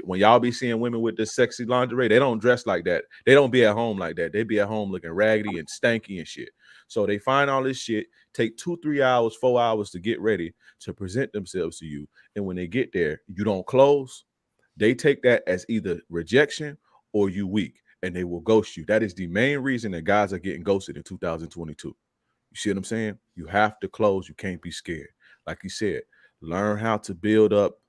when y'all be seeing women with this sexy lingerie, they don't dress like that. They don't be at home like that. They be at home looking raggedy and stanky and shit. So they find all this shit, take 2, 3 hours, 4 hours to get ready to present themselves to you. And when they get there, you don't close. They take that as either rejection or you weak, and they will ghost you. That is the main reason that guys are getting ghosted in 2022. You see what I'm saying? You have to close. You can't be scared. Like you said, learn how to build up,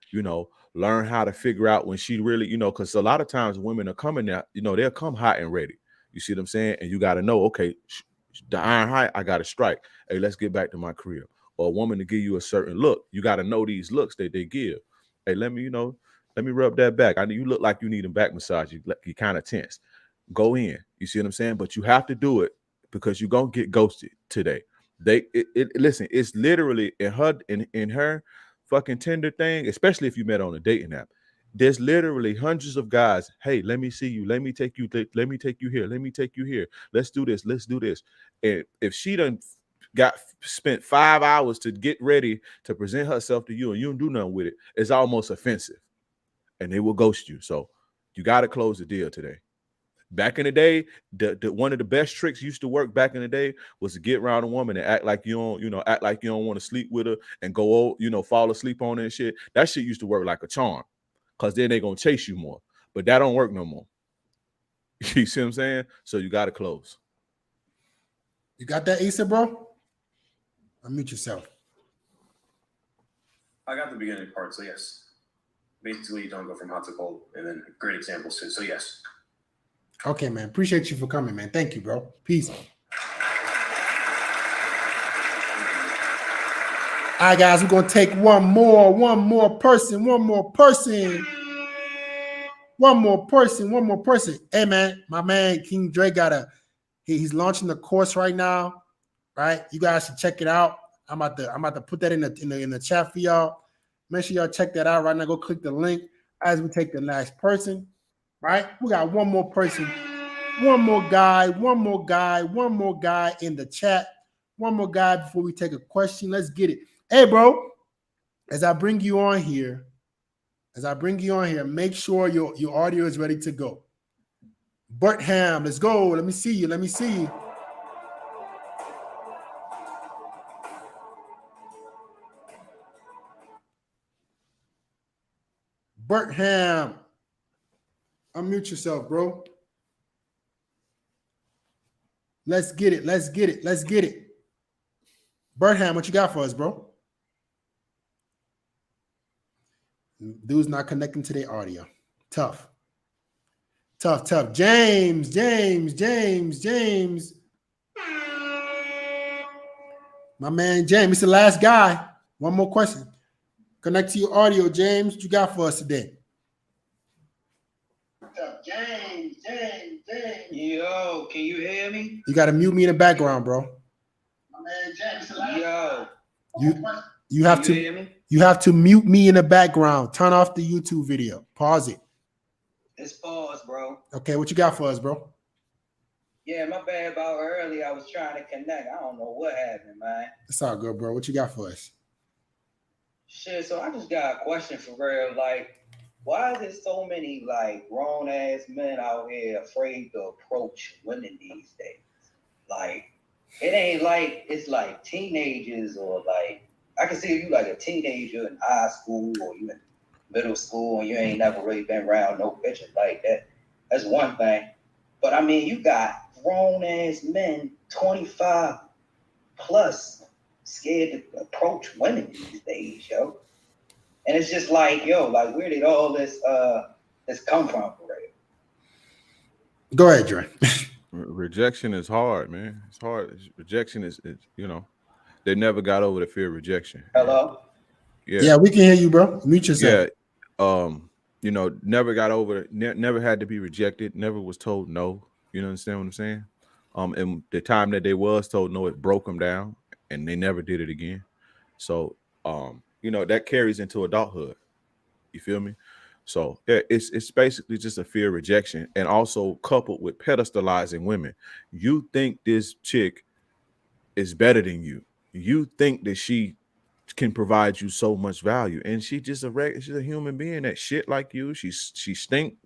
learn how to figure out when she really, because a lot of times women are coming out, they'll come hot and ready. You see what I'm saying? And you got to know, okay, the iron height, I got to strike. Hey, let's get back to my crib. Or a woman to give you a certain look. You got to know these looks that they give. Hey, let me rub that back. I know you look like you need a back massage. You kind of tense. Go in. You see what I'm saying? But you have to do it because you're going to get ghosted today. Listen, it's literally in her fucking Tinder thing, especially if you met on a dating app. There's literally hundreds of guys. Hey, let me see you. Let me take you. Let me take you here. Let me take you here. Let's do this. Let's do this. And if she done spent 5 hours to get ready to present herself to you and you don't do nothing with it, it's almost offensive. And they will ghost you. So you got to close the deal today. Back in the day, the one of the best tricks used to work back in the day was to get around a woman and act like you don't want to sleep with her and go, fall asleep on her and shit. That shit used to work like a charm. Because then they're going to chase you more. But that don't work no more. You see what I'm saying? So you got to close. You got that, Asa, bro? Unmute yourself. I got the beginning part, so yes. Basically, you don't go from hot to cold. And then great examples, too. So yes. Okay, man. Appreciate you for coming, man. Thank you, bro. Peace. All right, guys, we're going to take one more person. Hey, man, my man, King Dre he's launching the course right now, right? You guys should check it out. I'm about to put that in the chat for y'all. Make sure y'all check that out right now. Go click the link as we take the last person, right? We got one more person, one more guy in the chat. One more guy before we take a question. Let's get it. Hey, bro, as I bring you on here, make sure your audio is ready to go. Bert Ham, let's go. Let me see you. Bert Ham, unmute yourself, bro. Let's get it. Bert Ham, what you got for us, bro? Dude's not connecting to their audio. Tough. James. My man, James, it's the last guy. One more question. Connect to your audio, James. What you got for us today? James. Yo, can you hear me? You got to mute me in the background, bro. My man, James. Yo. You have to mute me in the background. Turn off the YouTube video. Pause it. It's pause, bro. Okay, what you got for us, bro? Yeah, my bad about earlier. I was trying to connect. I don't know what happened, man. It's all good, bro. What you got for us? Shit, so I just got a question for real. Like, why is there so many like grown ass men out here afraid to approach women these days? Like, it ain't like it's like teenagers or like I can see if you like a teenager in high school or you in middle school and you ain't never really been around no bitches like that. That's one thing. But I mean, you got grown ass men, 25 plus, scared to approach women these days, yo. And it's just like, yo, like where did all this come from for real? Go ahead, Dre. Rejection is hard, man. It's hard. Rejection is you know, they never got over the fear of rejection. Hello? Yeah, we can hear you, bro. Mute yourself. Yeah. You know, never got over it, never had to be rejected, never was told no. You understand what I'm saying? And the time that they was told no, it broke them down and they never did it again. So you know, that carries into adulthood. You feel me? So yeah, it's basically just a fear of rejection, and also coupled with pedestalizing women. You think this chick is better than you. You think that she can provide you so much value, and she's a human being that shit like you. She stink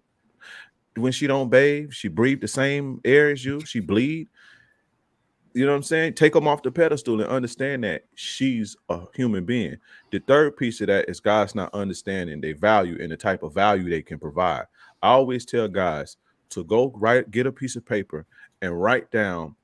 when she don't bathe. She breathe the same air as you. She bleed. You know what I'm saying? Take them off the pedestal and understand that she's a human being. The third piece of that is guys not understanding their value and the type of value they can provide. I always tell guys to get a piece of paper and write down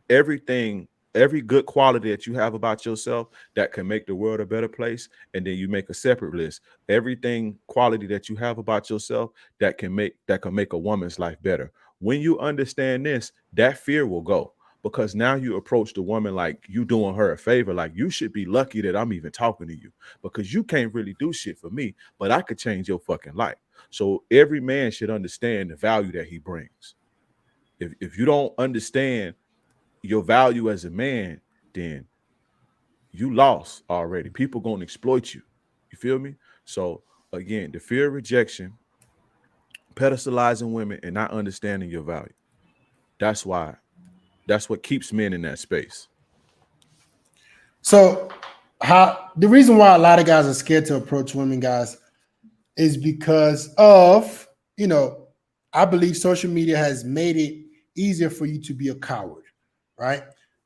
everything, every good quality that you have about yourself that can make the world a better place. And then you make a separate list. Everything quality that you have about yourself that can make a woman's life better. When you understand this, that fear will go. Because now you approach the woman like you doing her a favor. Like, you should be lucky that I'm even talking to you, because you can't really do shit for me, but I could change your fucking life. So every man should understand the value that he brings. If you don't understand your value as a man, then you lost already. People gonna exploit you. You feel me? So again, the fear of rejection, pedestalizing women, and not understanding your value. That's what keeps men in that space. So the reason why a lot of guys are scared to approach women, guys, is because of, I believe social media has made it easier for you to be a coward, right?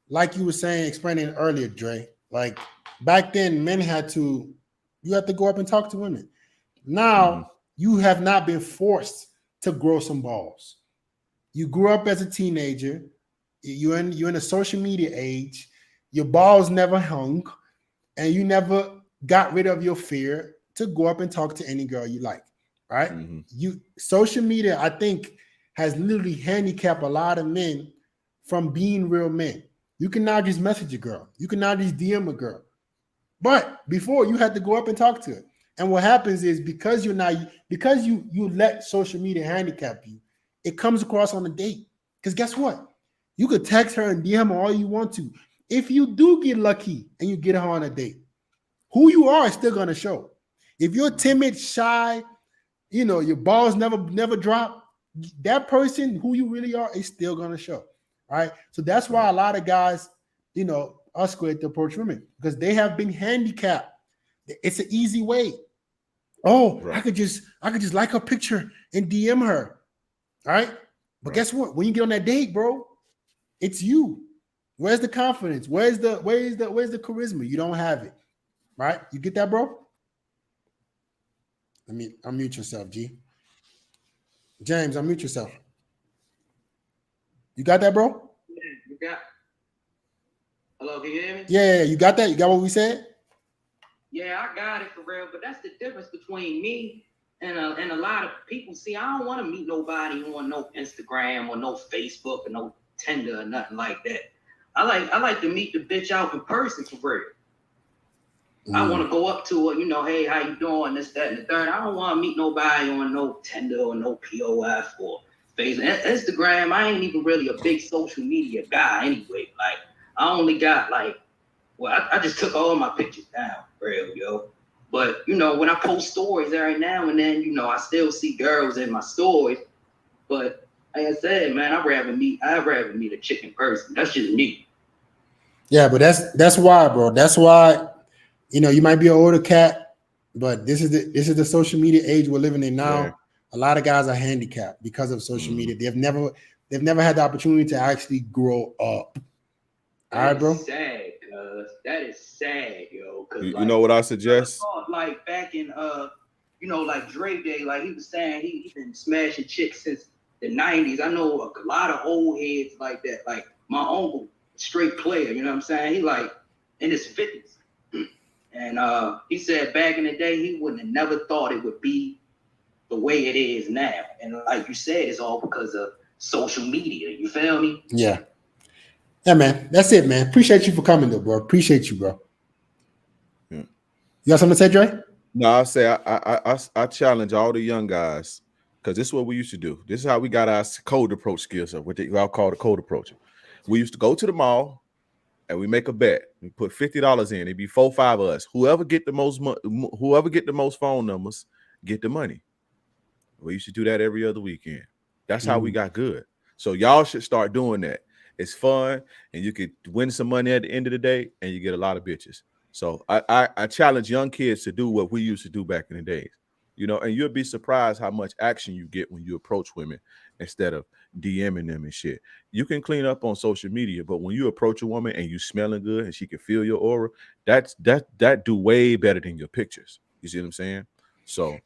Like you were explaining earlier, Dre, like back then you had to go up and talk to women. Now you have not been forced to grow some balls. You grew up as a teenager. You're in a social media age. Your balls never hung, and you never got rid of your fear to go up and talk to any girl you like, right? Social media, I think, has literally handicapped a lot of men from being real men. You can now just message a girl. You can now just DM a girl. But before, you had to go up and talk to her. And what happens is because you let social media handicap you, it comes across on a date. Because guess what? You could text her and DM her all you want to. If you do get lucky and you get her on a date, who you are is still going to show. If you're timid, shy, your balls never drop, that person, who you really are, is still going to show. Right? So that's why a lot of guys, are scared to approach women, because they have been handicapped. It's an easy way. Oh, right. I could just like her picture and DM her. All right. But guess what? When you get on that date, bro, it's you. Where's the confidence? Where's the charisma? You don't have it. Right? You get that, bro? Let me unmute yourself, G. James, unmute yourself. You got that, bro? Yeah, you got. Hello, can you hear me? Yeah, you got that? You got what we said? Yeah, I got it for real. But that's the difference between me and a lot of people. See, I don't want to meet nobody on no Instagram or no Facebook or no Tinder or nothing like that. I like to meet the bitch out in person for real. I want to go up to her, hey, how you doing? This, that, and the third. I don't want to meet nobody on no Tinder or no POF or Facebook. Instagram, I ain't even really a big social media guy anyway. Like, I only got I just took all my pictures down, real, yo. But, when I post stories every now and then, I still see girls in my stories. But like I said, man, I'd rather meet a chick in person. That's just me. Yeah, but that's why, bro. That's why, you might be an older cat, but this is the social media age we're living in now. Yeah. A lot of guys are handicapped because of social Mhm. media. They've never had the opportunity to actually grow up. All right, bro. Sad, cuz that is sad, yo. Cause You know what I suggest? Like back in like Drake Day, like he was saying he been smashing chicks since the 90s. I know a lot of old heads like that. Like my uncle, straight player, you know what I'm saying? He like in his 50s. And he said back in the day he wouldn't have never thought it would be the way it is now. And like you said, it's all because of social media. You feel me? Yeah. Yeah, man. That's it, man. Appreciate you for coming, though, bro. Appreciate you, bro. Yeah. You got something to say, Dre? No, I say I challenge all the young guys, because this is what we used to do. This is how we got our cold approach skills up, what I'll call the cold approach. We used to go to the mall and we make a bet. We put $50 in. It'd be 4 or 5 of us. Whoever get the most phone numbers get the money. We used to do that every other weekend. That's how we got good. So y'all should start doing that. It's fun, and you could win some money at the end of the day, and you get a lot of bitches. So I challenge young kids to do what we used to do back in the days, and you'll be surprised how much action you get when you approach women instead of DMing them and shit. You can clean up on social media, but when you approach a woman and you smelling good and she can feel your aura, that do way better than your pictures. You see what I'm saying? So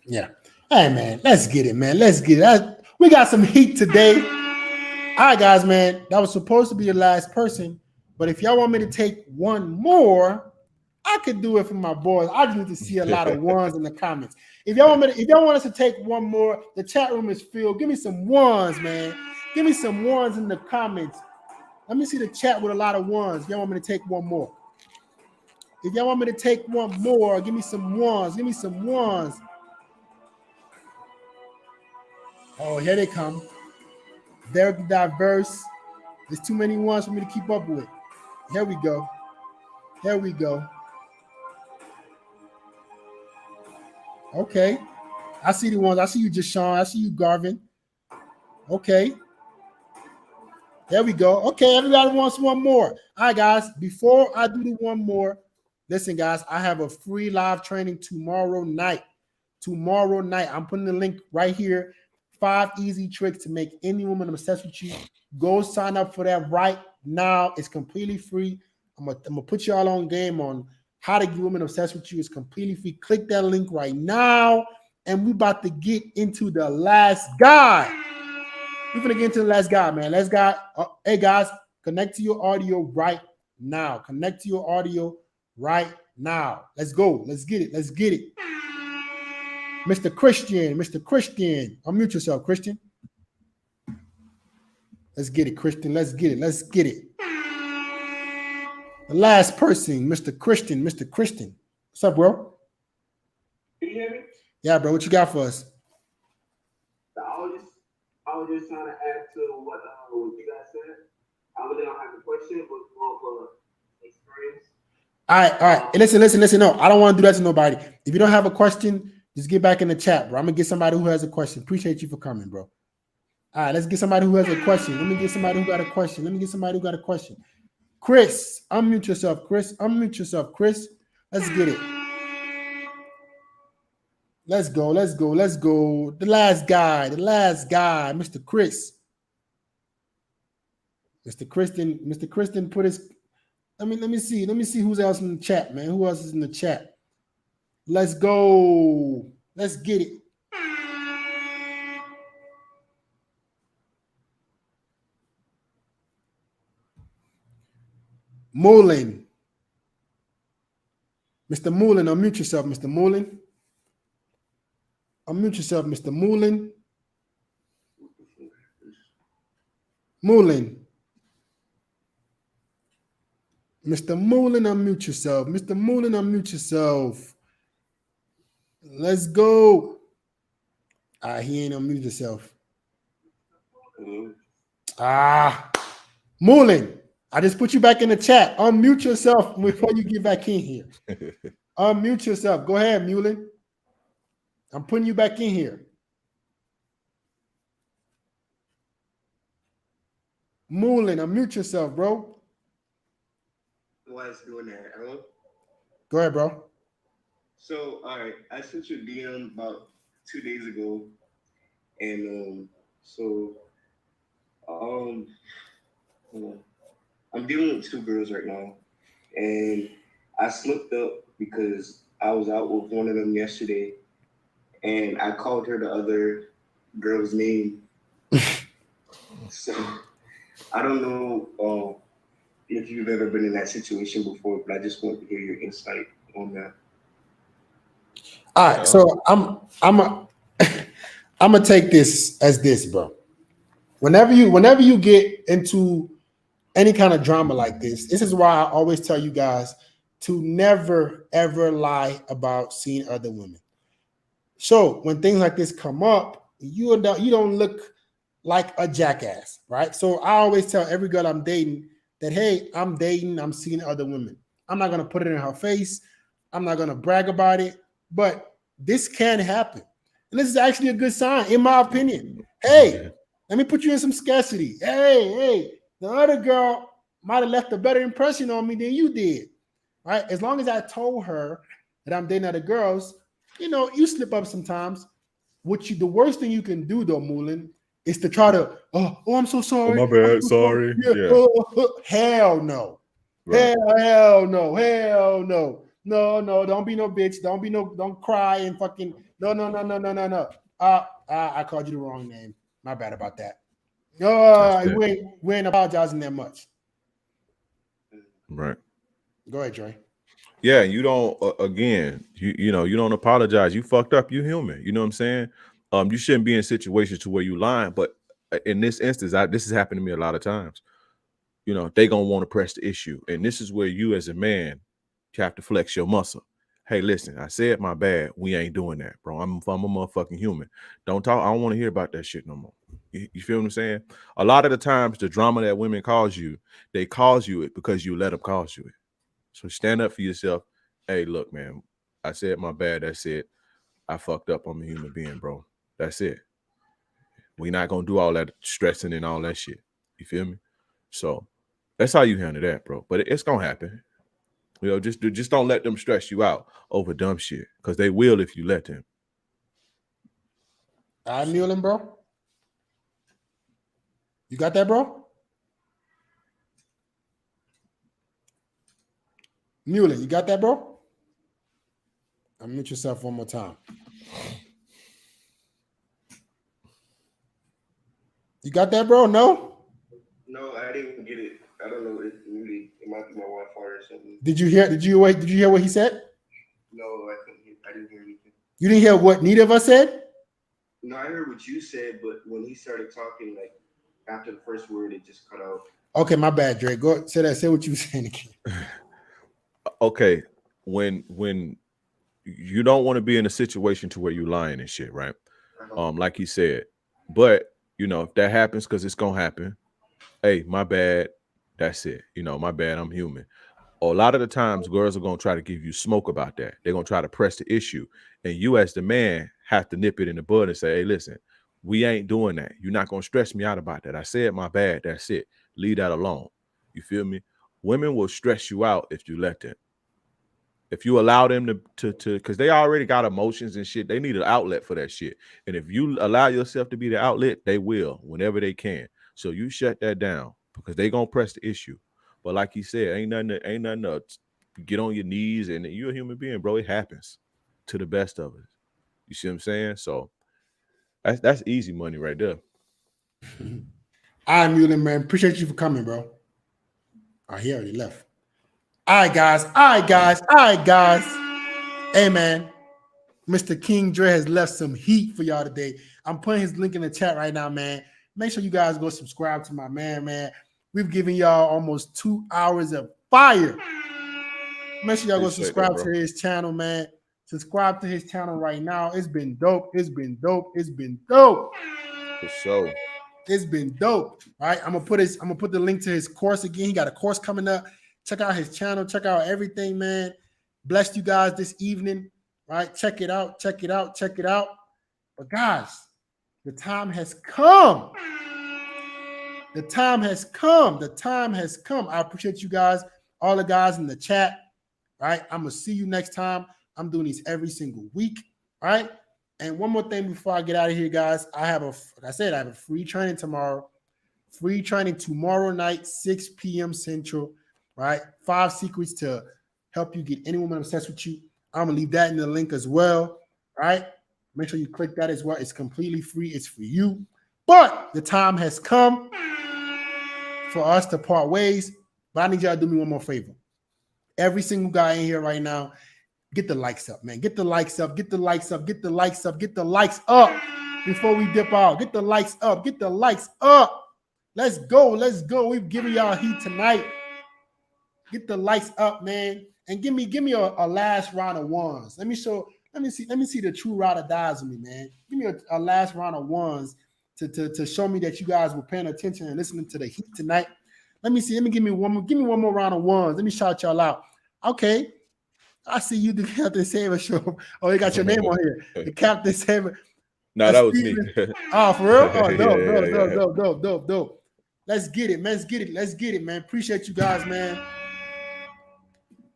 Yeah. Hey, man, let's get it, man. Let's get it. We got some heat today. All right, guys, man. That was supposed to be the last person, but if y'all want me to take one more, I could do it for my boys. I just need to see a lot of ones in the comments. If y'all want us to take one more, the chat room is filled. Give me some ones, man. Give me some ones in the comments. Let me see the chat with a lot of ones. If y'all want me to take one more. If y'all want me to take one more, give me some ones. Give me some ones. Oh, here they come. They're diverse. There's too many ones for me to keep up with. Here we go. Here we go. Okay. I see the ones. I see you, Jashawn. I see you, Garvin. Okay. There we go. Okay, everybody wants one more. All right, guys. Before I do the one more, listen, guys, I have a free live training tomorrow night. Tomorrow night. I'm putting the link right here. 5 easy tricks to make any woman obsessed with you. Go sign up for that right now. It's completely free. I'm gonna put you all on game on how to get women obsessed with you. It's completely free. Click that link right now. And we're about to get into the last guy. We're gonna get into the last guy, man. Last guy. Hey guys, connect to your audio right now. Connect to your audio right now. Let's go. Let's get it. Let's get it. Mr. Christian, unmute yourself, Christian. Let's get it, Christian. Let's get it. Let's get it. The last person, Mr. Christian. What's up, bro? Can you hear me? Yeah, bro. What you got for us? I was just trying to add to what you guys said. I really don't have a question, but more for experience. All right. Hey, listen. No, I don't want to do that to nobody. If you don't have a question, just get back in the chat, bro. I'm gonna get somebody who has a question. Appreciate you for coming, bro. All right, let's get somebody who has a question. Let me get somebody who got a question. Chris, unmute yourself, Chris. Let's get it. Let's go. The last guy, Mr. Chris. Mr. Christian put his. Let me see who's else in the chat, man. Who else is in the chat? Let's go. Let's get it. Mullen. Mr. Mullen, unmute yourself, Mr. Mullen. Mullen. Mr. Mullen, unmute yourself. Let's go. He ain't unmuted himself. Mullen, I just put you back in the chat. Unmute yourself before you get back in here. Unmute yourself. Go ahead, Mullen. I'm putting you back in here. Moolin, unmute yourself, bro. Why is doing that? Hello? Go ahead, bro. So, all right, I sent you a DM about 2 days ago, and um, hold on. I'm dealing with two girls right now, and I slipped up because I was out with one of them yesterday, and I called her the other girl's name. So I don't know if you've ever been in that situation before, but I just want to hear your insight on that. All right, so I'm gonna take this as this, bro. Whenever you get into any kind of drama like this is why I always tell you guys to never ever lie about seeing other women. So when things like this come up, you don't look like a jackass, right? So I always tell every girl I'm dating that, hey, I'm dating, I'm seeing other women. I'm not gonna put it in her face. I'm not gonna brag about it, but this can happen. And this is actually a good sign, in my opinion. Hey, let me put you in some scarcity. Hey, the other girl might have left a better impression on me than you did, right? As long as I told her that I'm dating other girls, you slip up sometimes. The worst thing you can do though, Moulin, is to try to, I'm so sorry. Oh, my bad. Sorry. Yeah. Yeah. Hell no. Right. Hell no. Hell no. No, don't be no bitch. Don't cry and fucking no. I called you the wrong name. My bad about that. No, we ain't apologizing that much. Right. Go ahead, Dre. Yeah, you don't again, you don't apologize. You fucked up, you human. You know what I'm saying? You shouldn't be in situations to where you lying, but in this instance, this has happened to me a lot of times. They gonna want to press the issue. And this is where you as a man you have to flex your muscle. Hey, listen, I said my bad. We ain't doing that, bro. I'm a motherfucking human. Don't talk. I don't want to hear about that shit no more. You feel what I'm saying? A lot of the times the drama that women cause you, they cause you it because you let them cause you it. So stand up for yourself. Hey, look, man, I said my bad. That's it. I fucked up. I'm a human being, bro. That's it. We're not gonna do all that stressing and all that shit. You feel me? So that's how you handle that, bro. But it's gonna happen. Just don't let them stress you out over dumb shit, because they will if you let them. I'm Mullen, bro. You got that, bro? Mullen, you got that, bro? Unmute yourself one more time. You got that, bro? No? No, I didn't get it. I don't know. It might be my Wi-Fi or something. Did you hear what he said? No, I didn't hear anything. You didn't hear what neither of us said? No, I heard what you said, but when he started talking, like after the first word, it just cut out. Okay, my bad, Dre. Go say what you were saying again. Okay, when you don't want to be in a situation to where you lying and shit, right? Like he said. But if that happens, because it's gonna happen, hey, my bad. That's it. My bad. I'm human. A lot of the times, girls are gonna try to give you smoke about that. They're gonna try to press the issue, and you, as the man, have to nip it in the bud and say, "Hey, listen, we ain't doing that. You're not gonna stress me out about that. I said my bad. That's it. Leave that alone." You feel me? Women will stress you out if you let them. If you allow them to because they already got emotions and shit, they need an outlet for that shit. And if you allow yourself to be the outlet, they will whenever they can. So you shut that down, because they gonna press the issue. But like he said, ain't nothing to get on your knees, and you're a human being, bro. It happens to the best of us. You see what I'm saying? So that's easy money right there. I'm Mullen, man. Appreciate you for coming, bro. He already left. All right, guys. Hey, man. Mr. King Dre has left some heat for y'all today. I'm putting his link in the chat right now, man. Make sure you guys go subscribe to my man. We've given y'all almost 2 hours of fire. Make sure y'all go subscribe to his channel, man. Subscribe to his channel right now. It's been dope. For sure. It's been dope. All right. I'm gonna put the link to his course again. He got a course coming up. Check out his channel. Check out everything, man. Blessed you guys this evening. Right? Check it out. But guys, the time has come. The time has come. The time has come. I appreciate you guys, all the guys in the chat. Right? I'm gonna see you next time. I'm doing these every single week. All right. And one more thing before I get out of here, guys. I have a free training tomorrow. Free training tomorrow night, 6 p.m. Central. Right? 5 secrets to help you get any woman obsessed with you. I'm gonna leave that in the link as well. Right? Make sure you click that as well. It's completely free. It's for you. But the time has come for us to part ways. But I need y'all to do me one more favor. Every single guy in here right now, get the likes up, man. Get the likes up. Get the likes up. Get the likes up. Get the likes up before we dip out. Get the likes up. Get the likes up. Let's go. Let's go. We've given y'all heat tonight. Get the likes up, man. And give me a last round of ones. Let me see the true ride or dies with me, man. Give me a last round of ones to show me that you guys were paying attention and listening to the heat tonight. Let me see. Give me one more round of ones. Let me shout y'all out. Okay. I see you, the Captain Saver show. Oh, you got your name on here. The Captain Saver. No, that was me. Oh, for real? Oh, Yeah, dope. Let's get it, man. Appreciate you guys, man.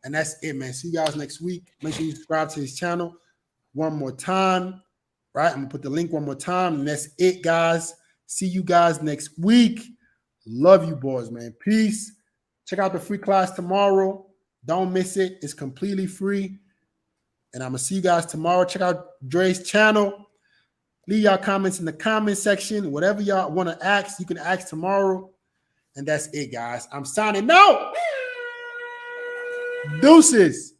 And that's it, man. See you guys next week. Make sure you subscribe to his channel one more time. Right? I'm gonna put the link one more time. And that's it, guys. See you guys next week. Love you, boys, man. Peace. Check out the free class tomorrow. Don't miss it. It's completely free. And I'm gonna see you guys tomorrow. Check out Dre's channel. Leave y'all comments in the comment section. Whatever y'all want to ask, you can ask tomorrow. And that's it, guys. I'm signing out. Deuces.